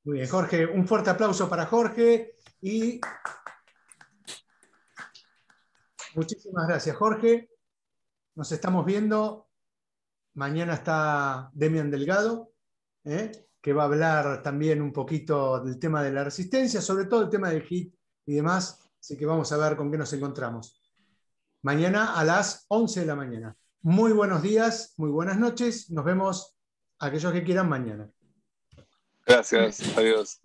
Muy bien, Jorge, un fuerte aplauso para Jorge y muchísimas gracias, Jorge. Nos estamos viendo. Mañana está Demian Delgado, que va a hablar también un poquito del tema de la resistencia, sobre todo el tema del HIIT y demás. Así que vamos a ver con qué nos encontramos. Mañana a las 11 de la mañana. Muy buenos días, muy buenas noches. Nos vemos aquellos que quieran mañana. Gracias, adiós.